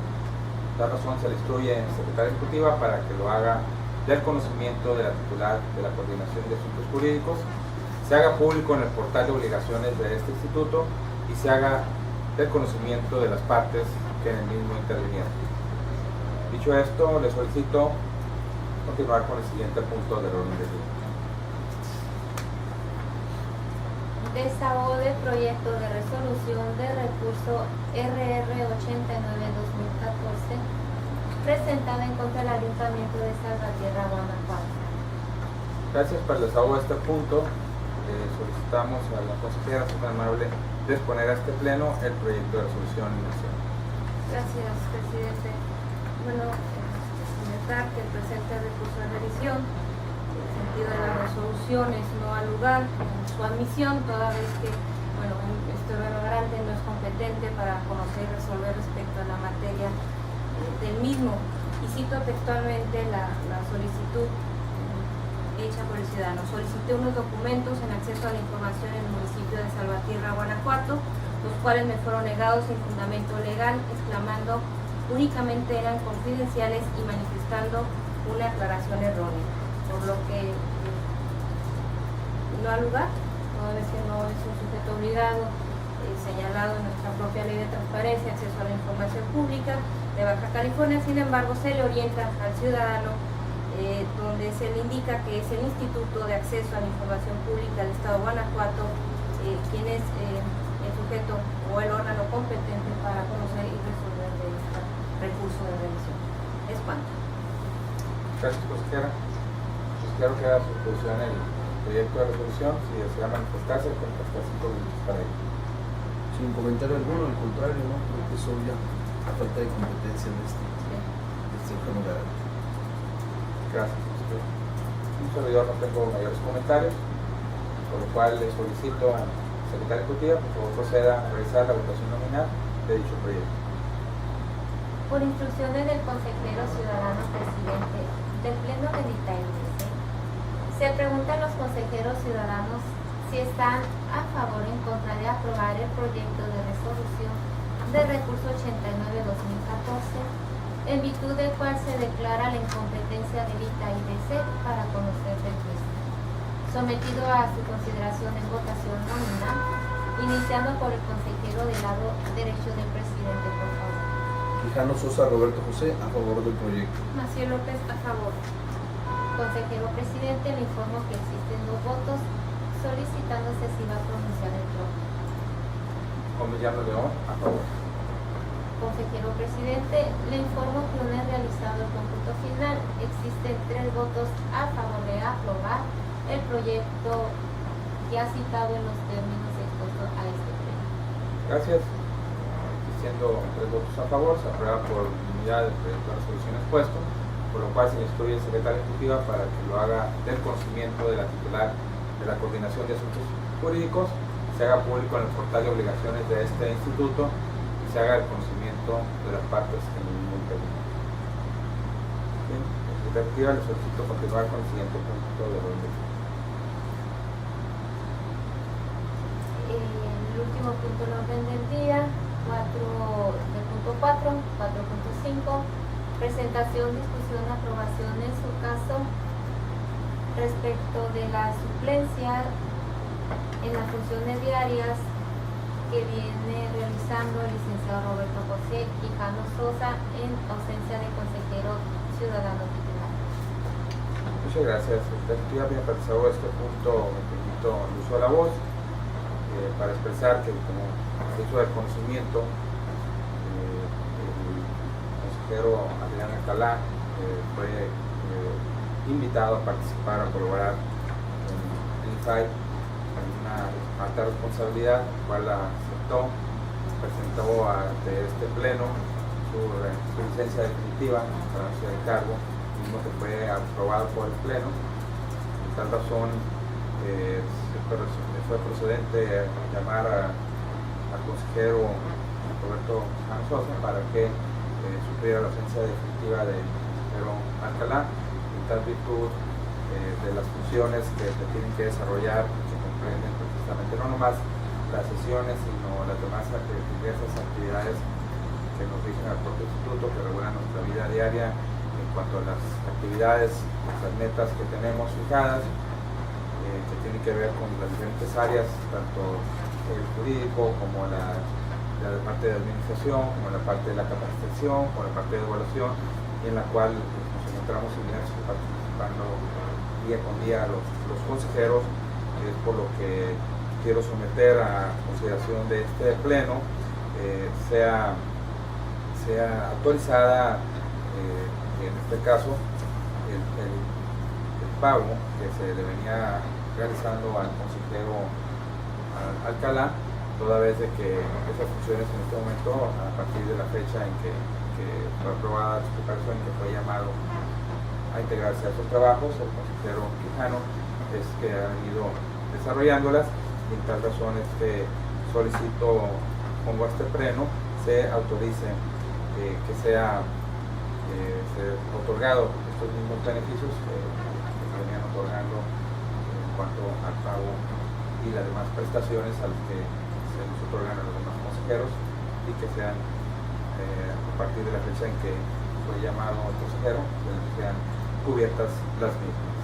La razón se le instruye en la secretaria ejecutiva para que lo haga del conocimiento de la titular de la Coordinación de Asuntos Jurídicos, se haga público en el portal de obligaciones de este instituto y se haga del conocimiento de las partes que en el mismo intervinieron. Dicho esto, le solicito continuar con el siguiente punto del orden del día. Desahogo del proyecto de resolución de recurso RR 89-2014 presentada en contra del Ayuntamiento de Salvatierra, Guanajuato. Gracias por el desahogo de este punto. Solicitamos a la consejera, si es tan amable, de exponer a este pleno el proyecto de resolución en mención. Gracias, presidente. Bueno, señalar que el presente recurso de revisión, en el sentido de las resoluciones, no ha lugar en su admisión, toda vez que, bueno, este órgano garante no es competente para conocer y resolver respecto a la materia del mismo. Y cito textualmente la solicitud hecha por el ciudadano. Solicité unos documentos en acceso a la información en el municipio de Salvatierra, Guanajuato, los cuales me fueron negados sin fundamento legal, exclamando únicamente eran confidenciales y manifestando una aclaración errónea, por lo que no ha lugar, toda vez que no es un sujeto obligado, señalado en nuestra propia ley de transparencia, acceso a la información pública de Baja California. Sin embargo, se le orienta al ciudadano donde se le indica que es el Instituto de Acceso a la Información Pública del Estado de Guanajuato quien es el sujeto o el órgano competente para conocer y resolver de este recurso de revisión. Es cuanto. Gracias, consejera. Pues claro que da su posición el proyecto de resolución. Si desea manifestarse, con hasta 5 minutos para ello. Sin comentario alguno, al contrario, ¿no? Creo que es obvia la falta de competencia de este órgano garante. Gracias, consejera. Un servidor no tengo mayores comentarios, por lo cual le solicito a la secretaria ejecutiva, por favor, proceda a realizar la votación nominal de dicho proyecto. Por instrucciones del consejero ciudadano presidente del Pleno de ITAIBC, se preguntan los consejeros ciudadanos si están a favor o en contra de aprobar el proyecto de resolución de recurso 89-2014, en virtud del cual se declara la incompetencia del ITAIBC para conocer del mismo, sometido a su consideración en votación nominal, iniciando por el consejero del lado derecho del presidente, por favor. Quijano Sosa Roberto José, a favor del proyecto. Maciel López, a favor. Consejero presidente, le informo que existen 2 votos, solicitándose si va a pronunciar el propio. Omellano León, a favor. Consejero presidente, le informo que una vez realizado el cómputo final, existen 3 votos a favor de aprobar el proyecto que ha citado en los términos expuestos a este pleno. Gracias. Existiendo 3 votos a favor, se aprueba por unanimidad el proyecto de resolución expuesto, por lo cual se le instruye al secretario ejecutiva para que lo haga del conocimiento de la titular de la Coordinación de Asuntos Jurídicos, se haga público en el portal de obligaciones de este instituto y se haga el conocimiento de las partes que en el mismo intervienen. Bien, la secretaria ejecutiva le solicito continuar con el siguiente punto de orden del día. El último punto del orden del día, del punto 4, 4.5, presentación, discusión, aprobación en su caso respecto de la suplencia en las funciones diarias que viene realizando el licenciado Roberto José Quijano Sosa en ausencia de consejero ciudadano titular. Muchas gracias. Efectivamente, para desarrollar este punto, me permito el uso de la voz para expresar que, como hecho del conocimiento, el consejero Adrián Alcalá fue invitado a participar, a colaborar en el INFAI en una alta responsabilidad, la cual la aceptó, presentó ante este pleno su licencia definitiva para hacer el cargo, mismo que fue aprobado por el pleno. Por tal razón, fue procedente llamar al consejero Roberto Sosa para que supliera la ausencia definitiva del consejero Alcalá, en tal virtud de las funciones que se tienen que desarrollar, que comprenden precisamente no nomás las sesiones, sino las demás diversas actividades que nos rigen al propio instituto, que regulan nuestra vida diaria en cuanto a las actividades, las metas que tenemos fijadas, que tienen que ver con las diferentes áreas, tanto el jurídico como la parte de administración, como la parte de la capacitación, como la parte de evaluación, y en la cual nos encontramos inmersos participando día con día los consejeros, es por lo que quiero someter a consideración de este pleno, sea autorizada, en este caso, el pago que se le venía realizando al consejero Alcalá, toda vez de que esas funciones en este momento, a partir de la fecha en que fue aprobada su preparación y que fue llamado a integrarse a sus trabajos, el consejero Quijano es que ha venido desarrollándolas, y en tal razón es que solicito, pongo a este pleno, se autorice que sea otorgado estos mismos beneficios que se venían otorgando en cuanto al pago y las demás prestaciones a los que se les otorgan a los demás consejeros y que sean a partir de la fecha en que fue llamado el consejero, sean cubiertas las mismas.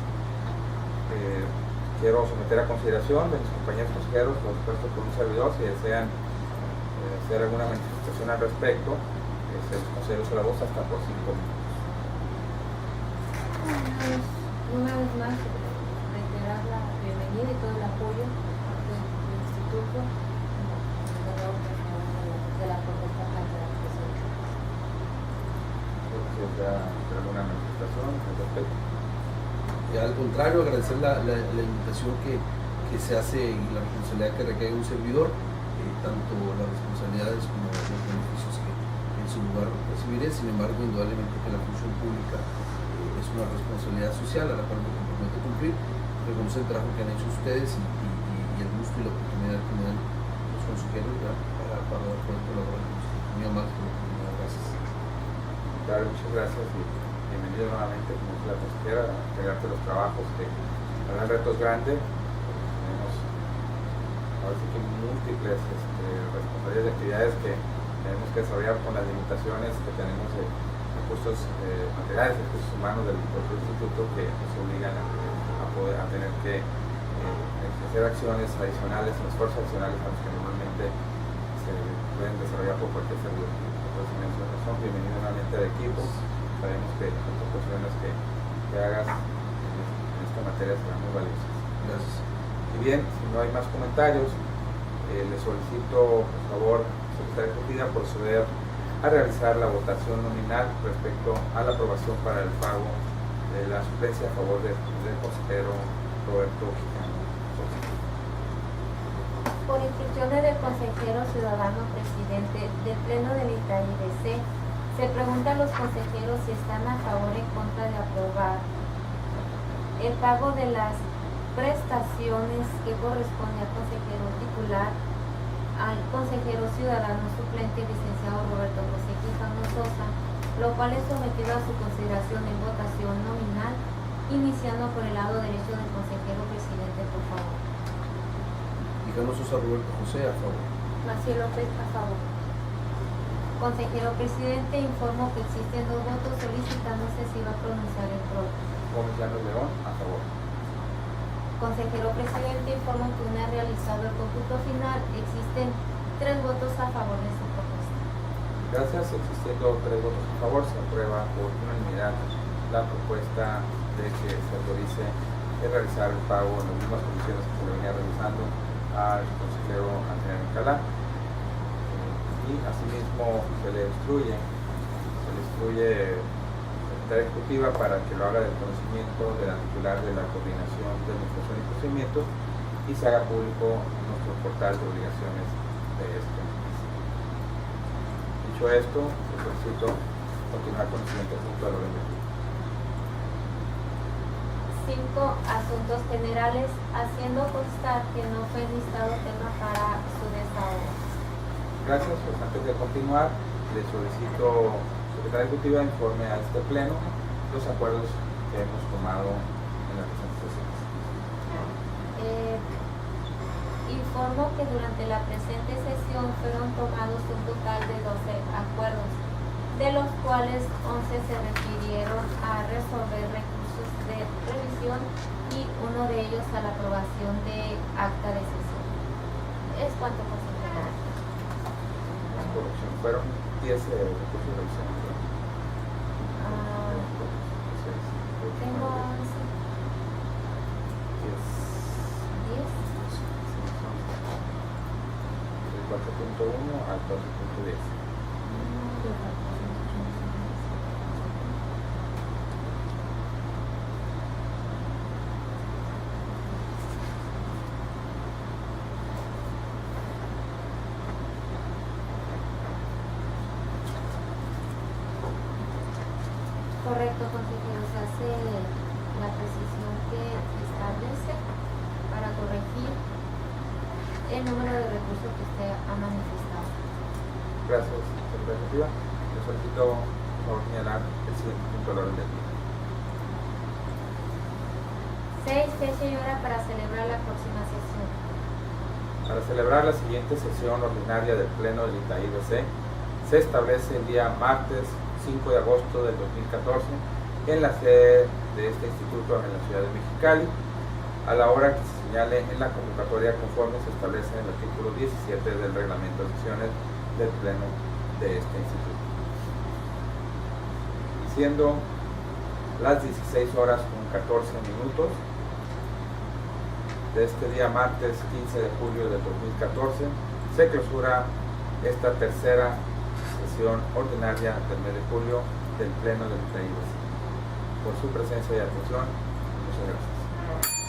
Quiero someter a consideración de mis compañeros consejeros, por supuesto por un servidor, si desean hacer alguna manifestación al respecto, les concedo la voz hasta por 5 minutos. Una vez más, reiterar la bienvenida y todo el apoyo por parte del Instituto de la propuesta planteada. ¿Alguna manifestación al respecto? Y al contrario, agradecer la invitación que se hace y la responsabilidad que recae en un servidor, tanto las responsabilidades como los beneficios que en su lugar recibiré. Sin embargo, indudablemente que la función pública es una responsabilidad social a la cual me comprometo a cumplir, reconocer el trabajo que han hecho ustedes y el gusto y la oportunidad que me dan los consejeros para poder colaborar con ustedes. Muy amable por la oportunidad. Gracias. Claro, muchas gracias y bienvenido nuevamente como la consejera a entregarte los trabajos que habrán retos grandes. Tenemos ahora sí que múltiples responsabilidades y actividades que tenemos que desarrollar con las limitaciones que tenemos de recursos materiales, recursos humanos del propio instituto que nos obligan a tener que hacer acciones adicionales, esfuerzos adicionales a los que normalmente se pueden desarrollar por cualquier servidor. Bienvenido nuevamente al equipo. Sabemos que las proposiciones que hagas en esta materia serán muy valiosas. Gracias. Y bien, si no hay más comentarios, le solicito, por favor, secretaria ejecutiva, proceder a realizar la votación nominal respecto a la aprobación para el pago de la suplencia a favor del consejero Roberto Quijano. Por instrucciones del consejero ciudadano presidente del Pleno del ITAIBC, se pregunta a los consejeros si están a favor o en contra de aprobar el pago de las prestaciones que corresponde al consejero titular, al consejero ciudadano suplente licenciado Roberto José Quijano Sosa, lo cual es sometido a su consideración en votación nominal, iniciando por el lado derecho del consejero presidente, por favor. Quijano Sosa Roberto José, a favor. Maciel López, a favor. Consejero presidente, informo que existen 2 votos solicitándose si va a pronunciar el propio. Gómez Llanos León, a favor. Consejero presidente, informo que una vez realizado el cómputo final, existen 3 votos a favor de su propuesta. Gracias. Existiendo 3 votos a favor, se aprueba por unanimidad la propuesta de que se autorice realizar el pago en las mismas condiciones que se le venía realizando al consejero Antonio Alcalá. Y asimismo se le instruye la secretaria ejecutiva para que lo haga del conocimiento de la titular de la coordinación de administración y procedimientos y se haga público en nuestro portal de obligaciones de este mes. Dicho esto, les solicito continuar con el siguiente punto del orden del día. 5. Asuntos generales, haciendo constar que no fue listado tema para su desahogo. Gracias. Pues antes de continuar, le solicito, secretaria ejecutiva, informe a este pleno los acuerdos que hemos tomado en la presente sesión. Informo que durante la presente sesión fueron tomados un total de 12 acuerdos, de los cuales 11 se refirieron a resolver recursos de revisión y uno de ellos a la aprobación de acta de sesión. Es cuanto, consejero. Corrección. Fueron 10 recursos de revisión. Tengo 11. 10. Del 4.1 al 4.10. Correcto, consejero, se hace la precisión que establece para corregir el número de recursos que usted ha manifestado. Gracias, secretaria ejecutiva. Le solicito, por favor, señalar el siguiente punto del orden del día. 6. Fecha y hora para celebrar la próxima sesión. Para celebrar la siguiente sesión ordinaria del Pleno del ITAI-BC, se establece el día martes 5 de agosto del 2014 en la sede de este instituto en la ciudad de Mexicali, a la hora que se señale en la convocatoria conforme se establece en el artículo 17 del reglamento de sesiones del Pleno de este instituto. Y siendo las 16 horas con 14 minutos de este día martes 15 de julio del 2014, se clausura esta tercera sesión ordinaria del mes de julio del Pleno del ITAI-BC. Por su presencia y atención, muchas gracias.